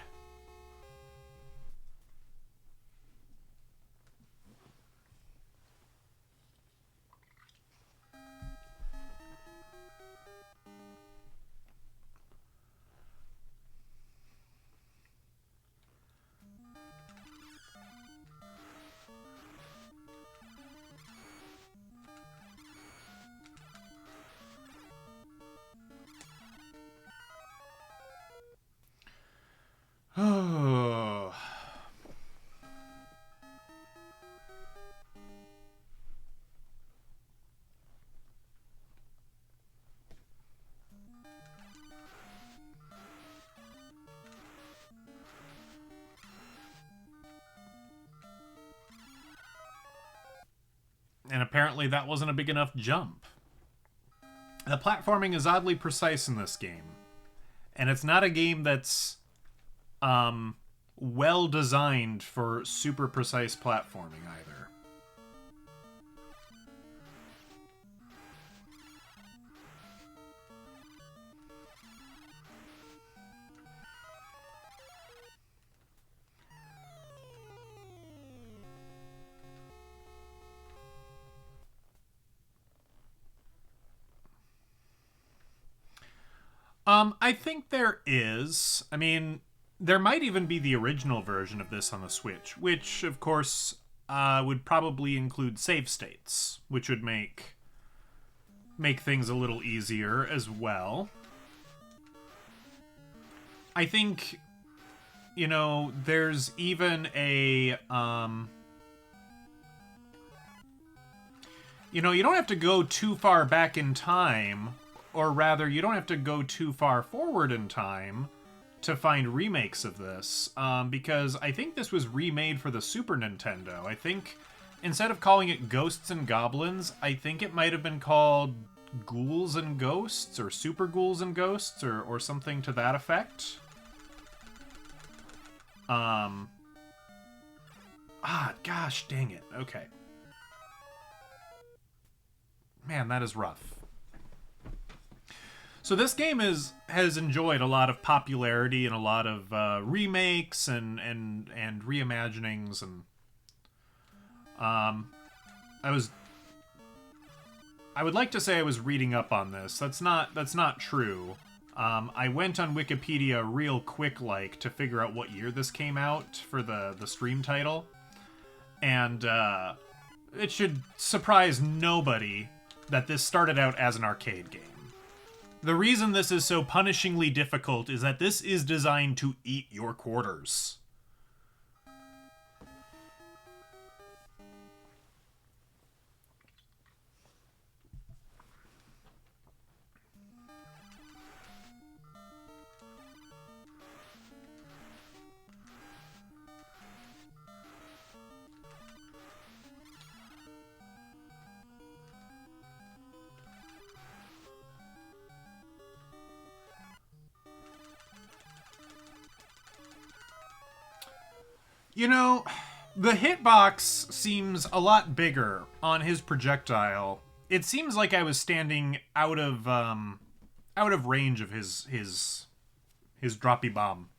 Oh. And apparently that wasn't a big enough jump. The platforming is oddly precise in this game. And it's not a game that's well designed for super precise platforming either. I think there is. I mean, there might even be the original version of this on the Switch, which, of course, would probably include save states, which would make things a little easier as well. I think, you know, there's even a, you know, you don't have to go too far back in time, or rather, you don't have to go too far forward in time to find remakes of this, because I think this was remade for the Super Nintendo. I think instead of calling it Ghosts and Goblins, I think it might have been called Ghouls and Ghosts, or Super Ghouls and Ghosts, or something to that effect. Gosh, dang it. Okay. Man, that is rough. So this game has enjoyed a lot of popularity and a lot of remakes and reimaginings, and I would like to say I was reading up on this. That's not true. I went on Wikipedia real quick to figure out what year this came out for the stream title, and it should surprise nobody that this started out as an arcade game. The reason this is so punishingly difficult is that this is designed to eat your quarters. You know, the hitbox seems a lot bigger on his projectile. It seems like I was standing out of range of his droppy bomb.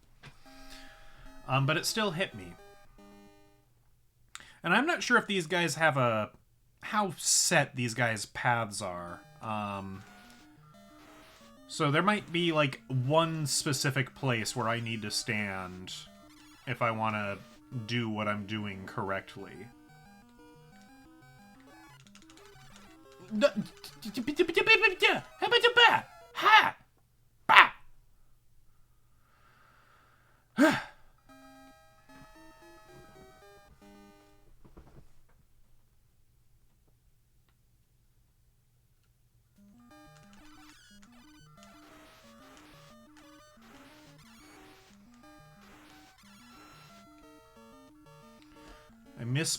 But it still hit me. And I'm not sure if these guys have how set these guys' paths are. So there might be like one specific place where I need to stand if I want to do what I'm doing correctly. I miss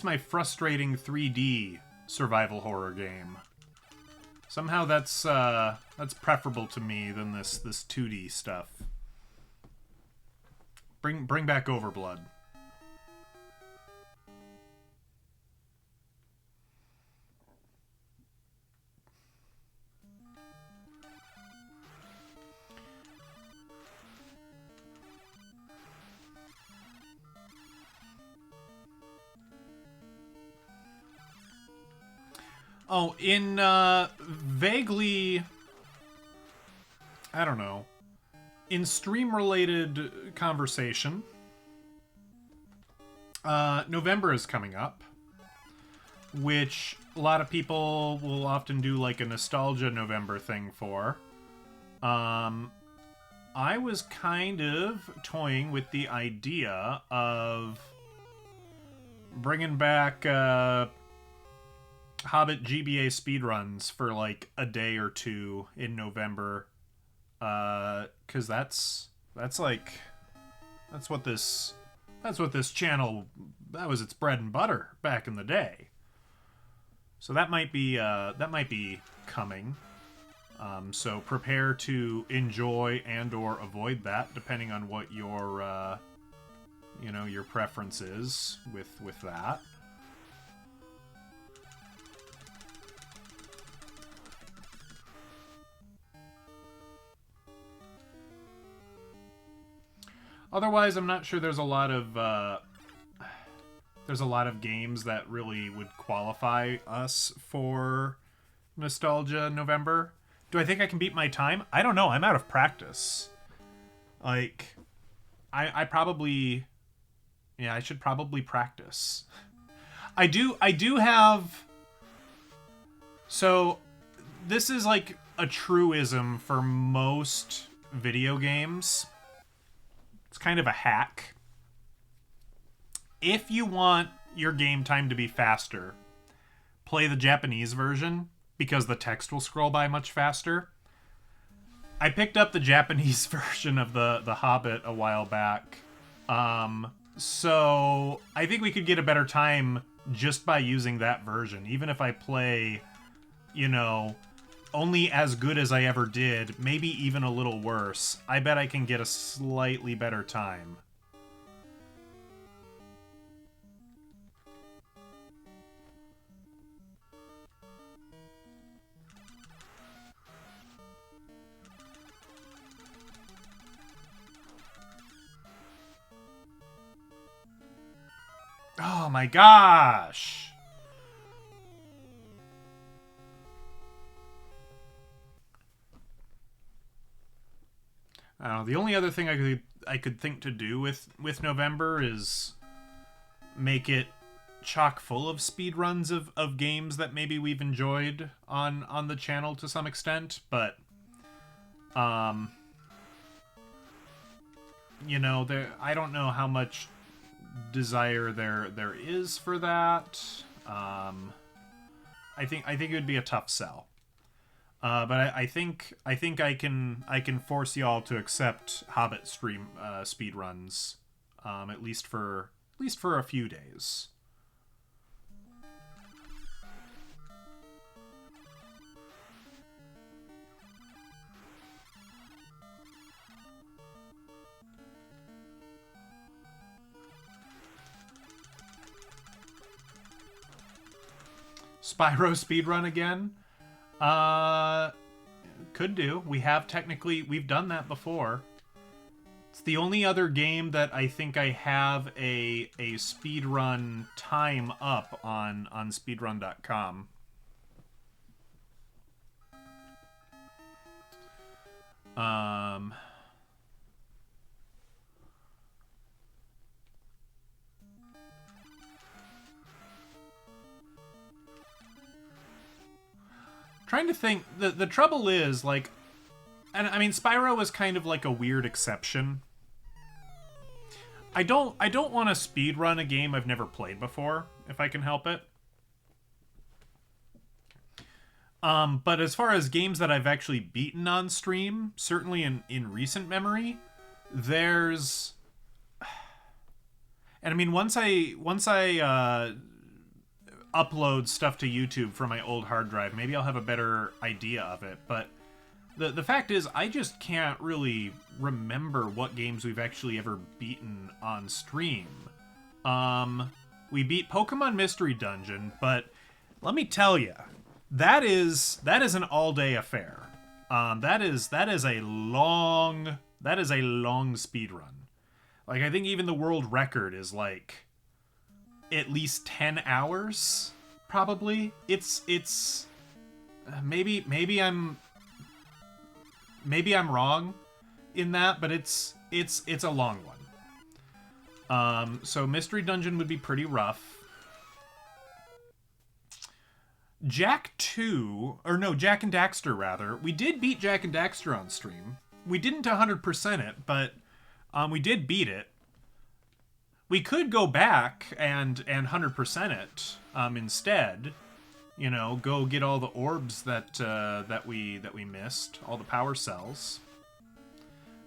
my frustrating 3D survival horror game. Somehow that's preferable to me than this 2D stuff. Bring back Overblood. Oh, in vaguely, I don't know, in stream-related conversation, November is coming up, which a lot of people will often do like a nostalgia November thing for. I was kind of toying with the idea of bringing back Hobbit GBA speedruns for like a day or two in November, because that's what this channel, that was its bread and butter back in the day. So that might be coming. So prepare to enjoy and or avoid that, depending on what your your preference is with that. Otherwise, I'm not sure there's a lot of games that really would qualify us for Nostalgia November. Do I think I can beat my time? I don't know. I'm out of practice. Like, I probably... Yeah, I should probably practice. I do have... So, this is like a truism for most video games. It's kind of a hack. If you want your game time to be faster, play the Japanese version, because the text will scroll by much faster. I picked up the Japanese version of the Hobbit a while back. So I think we could get a better time just by using that version. Even if I play, you know, only as good as I ever did, maybe even a little worse, I bet I can get a slightly better time. Oh my gosh! I don't know, the only other thing I could think to do with November is make it chock full of speedruns of games that maybe we've enjoyed on the channel to some extent, but you know, I don't know how much desire there is for that. I think it would be a tough sell. But I think I can force y'all to accept Hobbit stream speedruns, at least for a few days. Spyro speedrun again? Could do. We've done that before. It's the only other game that I think I have a speedrun time up on speedrun.com. Trying to think. The trouble is, like, and I mean, Spyro was kind of like a weird exception. I don't want to speedrun a game I've never played before, if I can help it. But as far as games that I've actually beaten on stream, certainly in recent memory, there's... And I mean, once I upload stuff to YouTube from my old hard drive, maybe I'll have a better idea of it. But the fact is, I just can't really remember what games we've actually ever beaten on stream. We beat Pokemon Mystery Dungeon, but let me tell you, that is an all-day affair. That is a long speed run. Like, I think even the world record is like at least 10 hours, probably. It's maybe I'm wrong in that, but it's a long one. So Mystery Dungeon would be pretty rough. Jack and Daxter, rather. We did beat Jack and Daxter on stream. We didn't 100% it, but we did beat it. We could go back and 100% it instead. You know, go get all the orbs that we missed, all the power cells.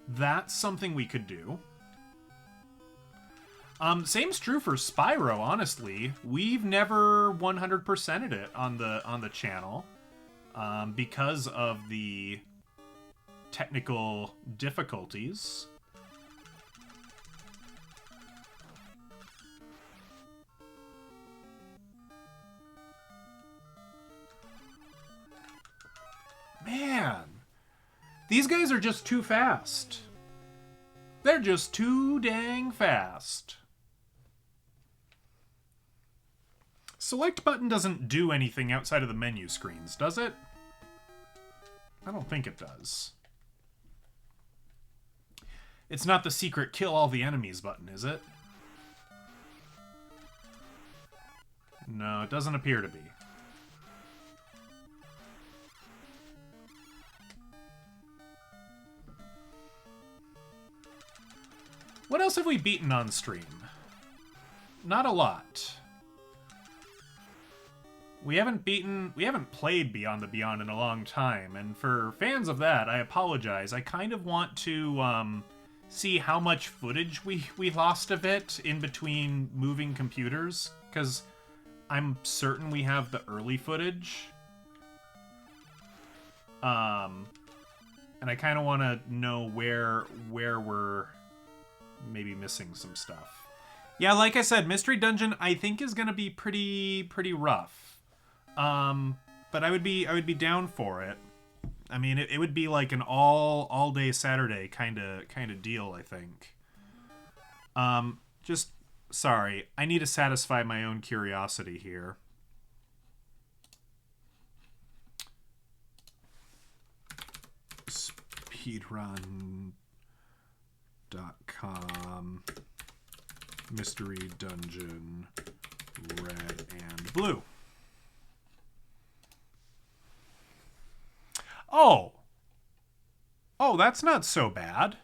That's something we could do. Same's true for Spyro, honestly. We've never 100%ed it on the channel because of the technical difficulties. Man, these guys are just too fast. They're just too dang fast. select button doesn't do anything outside of the menu screens, does it? I don't think it does. It's not the secret kill all the enemies button, is it? No, it doesn't appear to be. What else have we beaten on stream? Not a lot. We haven't played Beyond the Beyond in a long time, and for fans of that, I apologize. I kind of want to see how much footage we lost of it in between moving computers, because I'm certain we have the early footage. And I kind of want to know where we're maybe missing some stuff. Yeah, like I said, Mystery Dungeon I think is going to be pretty rough. But I would be down for it. I mean, it would be like an all day Saturday kind of deal, I think. Just sorry, I need to satisfy my own curiosity here. Speedrun.com Mystery Dungeon Red and Blue. Oh, that's not so bad.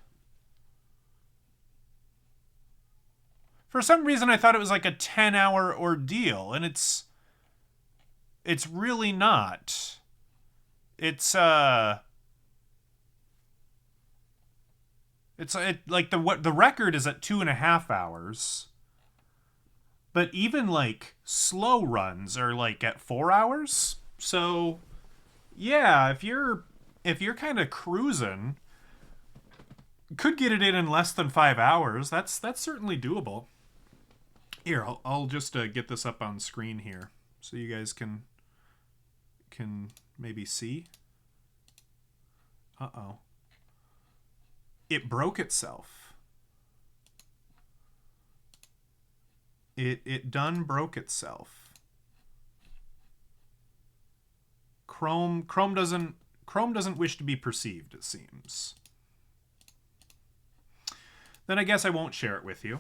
For some reason, I thought it was like a 10-hour ordeal, and it's really not. It's like the record is at 2.5 hours, but even like slow runs are like at 4 hours. So yeah, if you're kind of cruising, could get it in less than 5 hours. That's certainly doable. Here, I'll just get this up on screen here so you guys can maybe see. Uh-oh. It broke itself. It done broke itself. Chrome doesn't wish to be perceived, it seems. Then I guess I won't share it with you.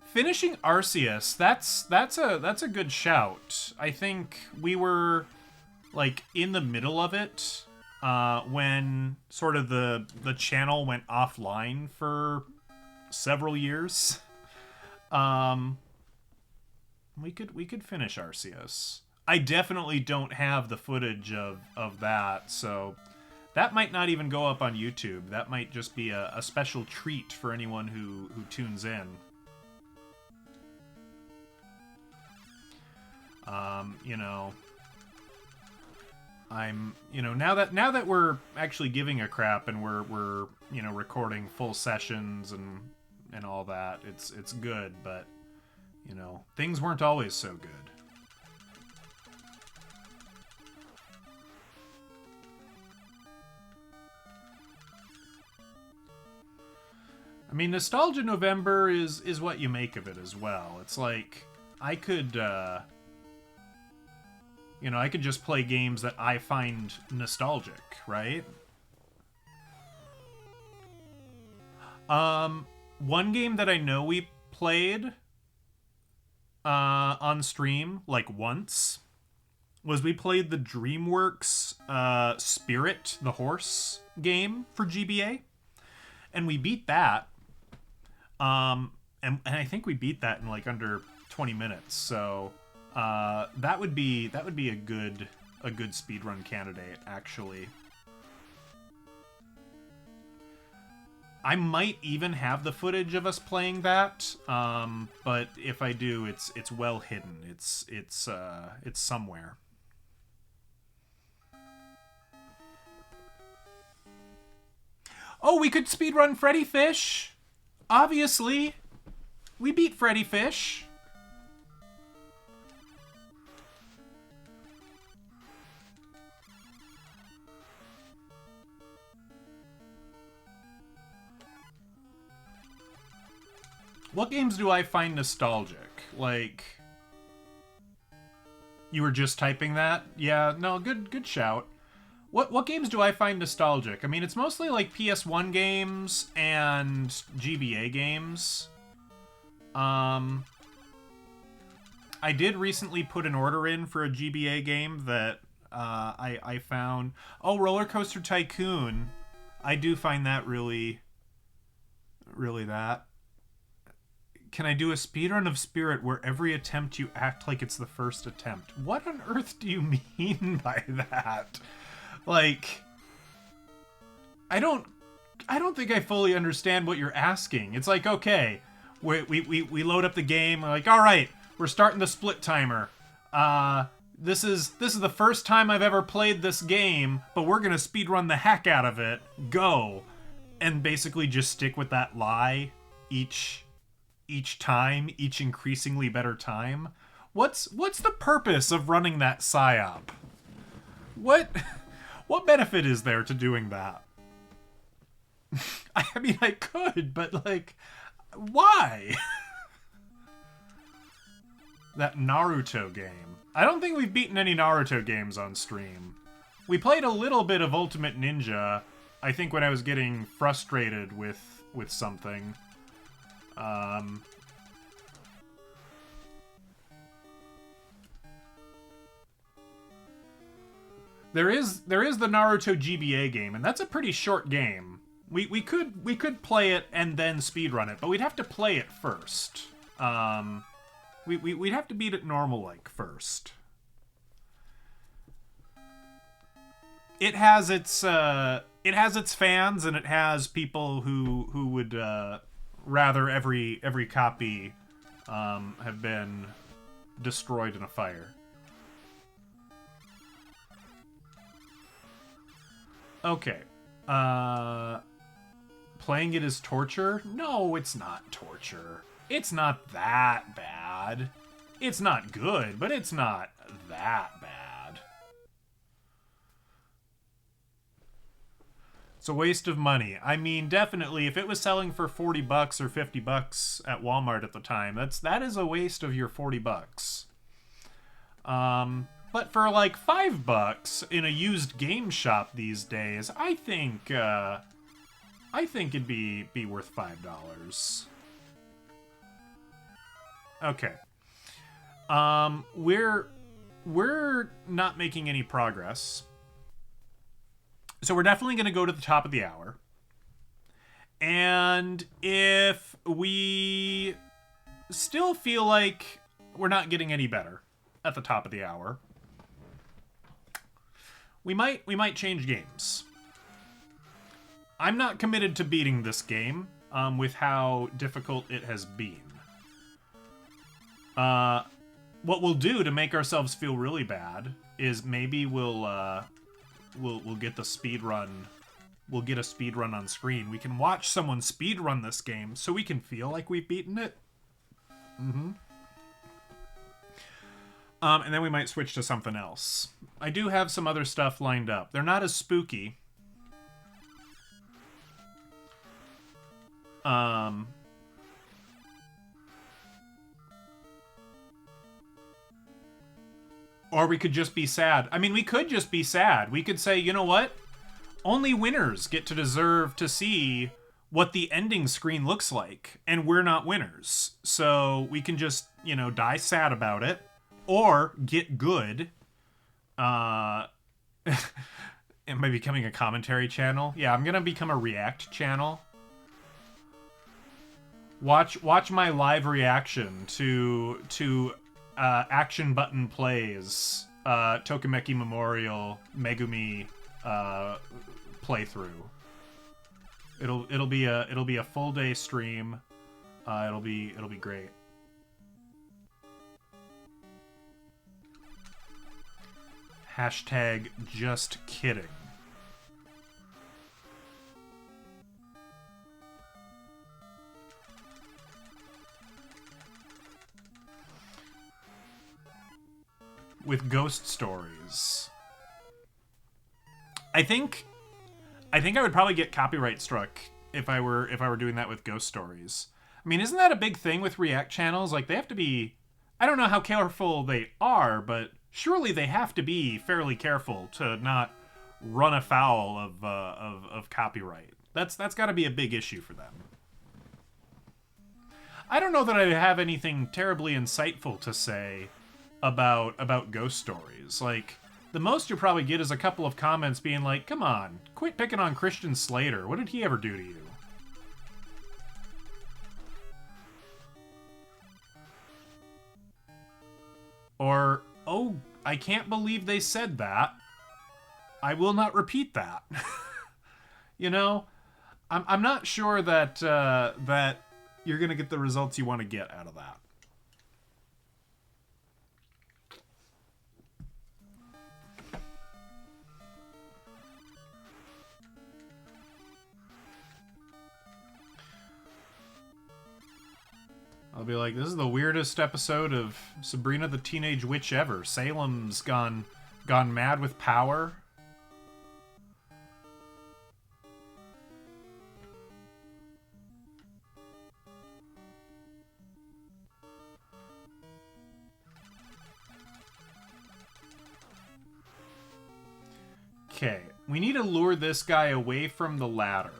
Finishing Arceus, that's a good shout. I think we were like in the middle of it when sort of the channel went offline for several years. We could finish Arceus. I definitely don't have the footage of that, so that might not even go up on YouTube. That might just be a special treat for anyone who tunes in. You know, now that we're actually giving a crap and we're recording full sessions and all that, it's good, but things weren't always so good. I mean, Nostalgia November is what you make of it as well. It's like, I could just play games that I find nostalgic, right? One game that I know we played on stream, like once, was we played the DreamWorks Spirit, the horse game for GBA. And we beat that. And I think we beat that in like under 20 minutes. So that would be a good speedrun candidate, actually. I might even have the footage of us playing that, but if I do, it's well hidden. It's somewhere. Oh, we could speedrun Freddy Fish. Obviously, we beat Freddy Fish. What games do I find nostalgic? Like, you were just typing that? Yeah, no, good shout. What games do I find nostalgic? I mean, it's mostly like PS1 games and GBA games. I did recently put an order in for a GBA game that I found. Oh, Roller Coaster Tycoon. I do find that really that. Can I do a speedrun of Spirit where every attempt you act like it's the first attempt? What on earth do you mean by that? Like, I don't think I fully understand what you're asking. It's like, okay, we load up the game. We're like, all right, we're starting the split timer. This is the first time I've ever played this game, but we're gonna speedrun the heck out of it. Go, and basically just stick with that lie each time, each increasingly better time. What's the purpose of running that psyop? What benefit is there to doing that? I mean, I could, but like, why? That Naruto game. I don't think we've beaten any Naruto games on stream. We played a little bit of Ultimate Ninja, I think when I was getting frustrated with something. There is the Naruto GBA game, and that's a pretty short game. We could play it and then speedrun it, but we'd have to play it first. We'd have to beat it normal like first. It has its fans, and it has people who would rather every copy have been destroyed in a fire. Okay. Playing it is torture? No, it's not torture. It's not that bad. It's not good, but it's not that bad. It's a waste of money. I mean, definitely, if it was selling for $40 or $50 at Walmart at the time, that is a waste of your $40. But for like $5 in a used game shop these days, I think it'd be worth $5. Okay. We're not making any progress. So we're definitely going to go to the top of the hour. And if we still feel like we're not getting any better at the top of the hour, we might change games. I'm not committed to beating this game with how difficult it has been. What we'll do to make ourselves feel really bad is maybe we'll get the speed run. We'll get a speed run on screen. We can watch someone speed run this game so we can feel like we've beaten it. And then we might switch to something else. I do have some other stuff lined up. They're not as spooky. Or we could just be sad. I mean, we could just be sad. We could say, you know what? Only winners get to deserve to see what the ending screen looks like. And we're not winners. So we can just, die sad about it. Or get good. Am I becoming a commentary channel? Yeah, I'm going to become a react channel. Watch my live reaction to Action Button Plays Tokimeki Memorial Megumi playthrough. It'll be a full day stream. It'll be great. Hashtag just kidding. With ghost stories. I think I would probably get copyright struck if I were doing that with ghost stories. I mean, isn't that a big thing with React channels? Like, they have to be I don't know how careful they are, but surely they have to be fairly careful to not run afoul of copyright. That's got to be a big issue for them. I don't know that I have anything terribly insightful to say about ghost stories. Like, the most you'll probably get is a couple of comments being like, come on, quit picking on Christian Slater. What did he ever do to you? Or, oh, I can't believe they said that. I will not repeat that. You know, I'm not sure that that you're gonna get the results you want to get out of that. I'll be like, this is the weirdest episode of Sabrina the Teenage Witch ever. Salem's gone mad with power. Okay, we need to lure this guy away from the ladder.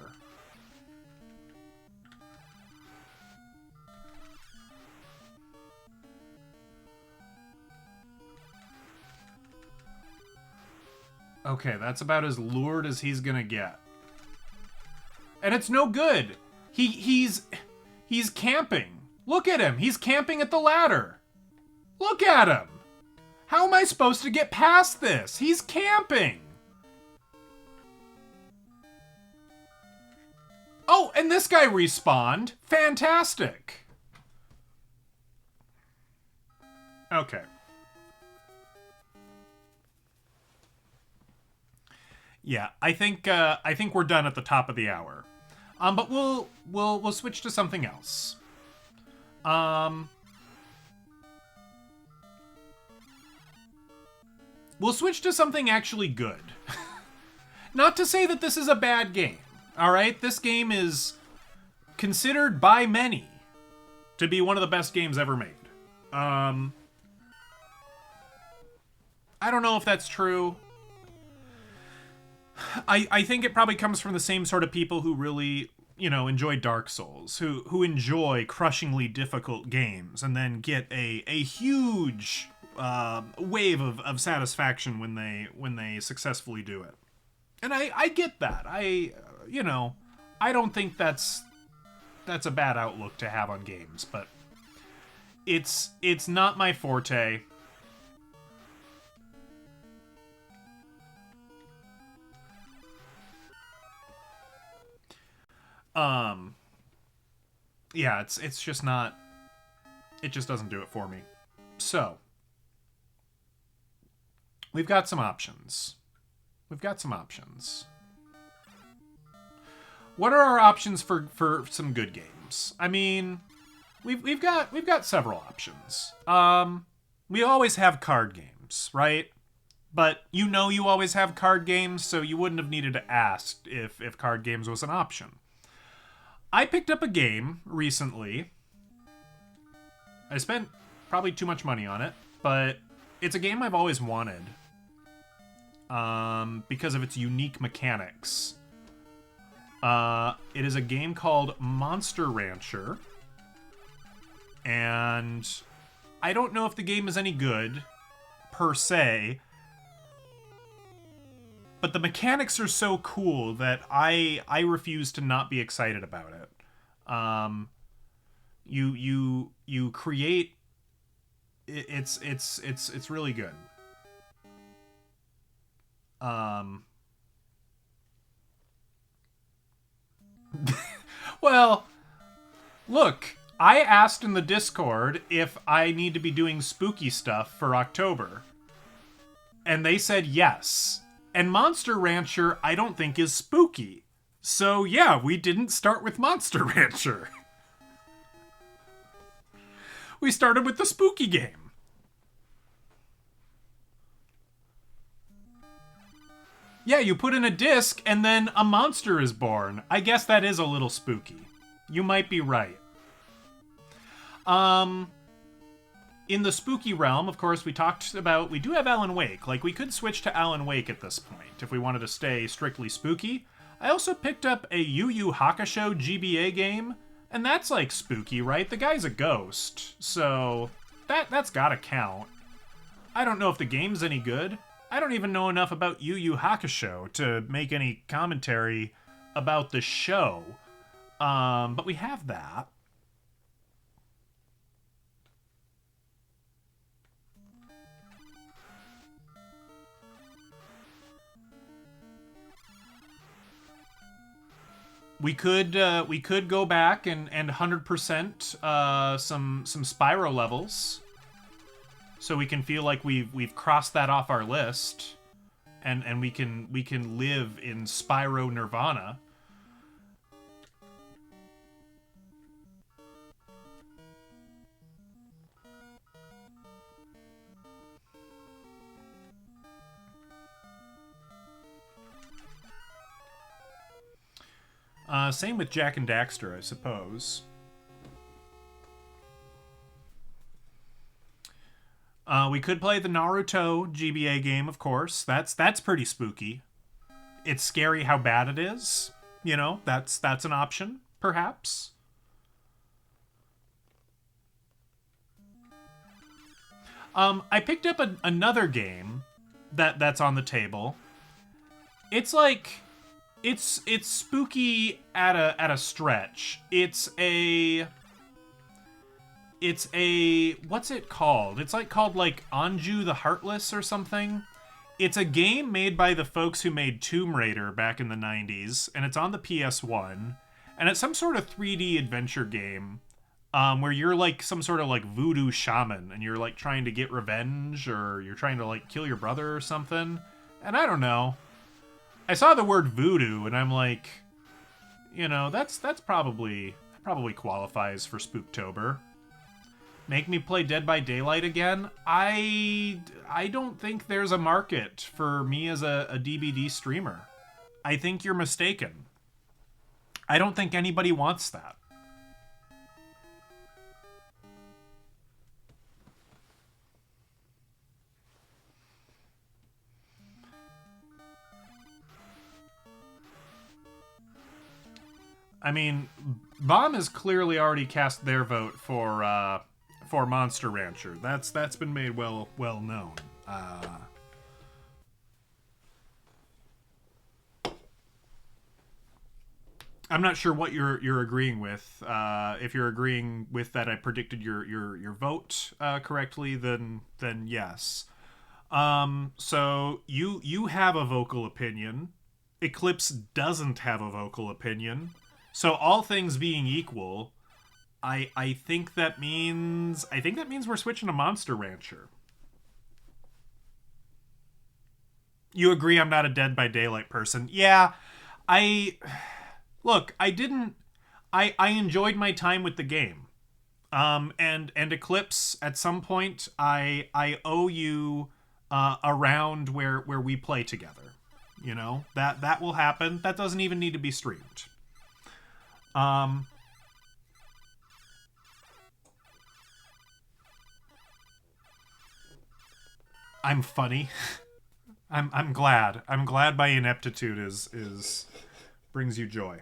Okay, that's about as lured as he's gonna get. And it's no good. He's camping. Look at him. He's camping at the ladder. Look at him. How am I supposed to get past this? He's camping. Oh, and this guy respawned. Fantastic. Okay. Yeah, I think we're done at the top of the hour. But we'll switch to something else. We'll switch to something actually good. Not to say that this is a bad game. All right, this game is considered by many to be one of the best games ever made. I don't know if that's true. I think it probably comes from the same sort of people who really, you know, enjoy Dark Souls, who enjoy crushingly difficult games and then get a huge wave of satisfaction when they successfully do it. And I get that. You know, I don't think that's a bad outlook to have on games, but it's not my forte. Yeah, it's just not, it just doesn't do it for me. So, we've got some options. What are our options for some good games? I mean, we've got several options. We always have card games, right? But you always have card games, so you wouldn't have needed to ask if card games was an option. I picked up a game recently. I spent probably too much money on it, but it's a game I've always wanted. Because of its unique mechanics. It is a game called Monster Rancher. And I don't know if the game is any good, per se. But the mechanics are so cool that I refuse to not be excited about it. You create, it's really good. Well, look, I asked in the Discord if I need to be doing spooky stuff for October. And they said yes. And Monster Rancher, I don't think, is spooky. So yeah, we didn't start with Monster Rancher. We started with the spooky game. Yeah, you put in a disc and then a monster is born. I guess that is a little spooky. You might be right. In the spooky realm, of course, we talked about, we do have Alan Wake. Like, we could switch to Alan Wake at this point if we wanted to stay strictly spooky. I also picked up a Yu Yu Hakusho GBA game, and that's like spooky, right? The guy's a ghost, so that's gotta count. I don't know if the game's any good. I don't even know enough about Yu Yu Hakusho to make any commentary about the show. But we have that. We could go back and 100% some Spyro levels, so we can feel like we've crossed that off our list, and we can live in Spyro Nirvana. Same with Jak and Daxter, I suppose. We could play the Naruto GBA game, of course. That's pretty spooky. It's scary how bad it is. You know, that's an option, perhaps. I picked up another game that's on the table. It's like it's spooky at a stretch. It's a what's it called? It's like called like Anju the Heartless or something. It's a game made by the folks who made Tomb Raider back in the 90s, and it's on the PS1, and it's some sort of 3D adventure game where you're like some sort of like voodoo shaman, and you're like trying to get revenge, or you're trying to like kill your brother or something. And I don't know. I saw the word voodoo, and I'm like, you know, that's probably qualifies for Spooktober. Make me play Dead by Daylight again? I don't think there's a market for me as a DBD streamer. I think you're mistaken. I don't think anybody wants that. I mean, Bomb has clearly already cast their vote for Monster Rancher. That's been made well known. I'm not sure what you're agreeing with. If you're agreeing with that, I predicted your vote correctly, then yes. So you have a vocal opinion. Eclipse doesn't have a vocal opinion. So all things being equal, I think that means we're switching to Monster Rancher. You agree I'm not a Dead by Daylight person? Yeah, I enjoyed my time with the game. And Eclipse, at some point, I owe you a round where we play together. You know, that will happen. That doesn't even need to be streamed. I'm funny. I'm glad. I'm glad my ineptitude is brings you joy.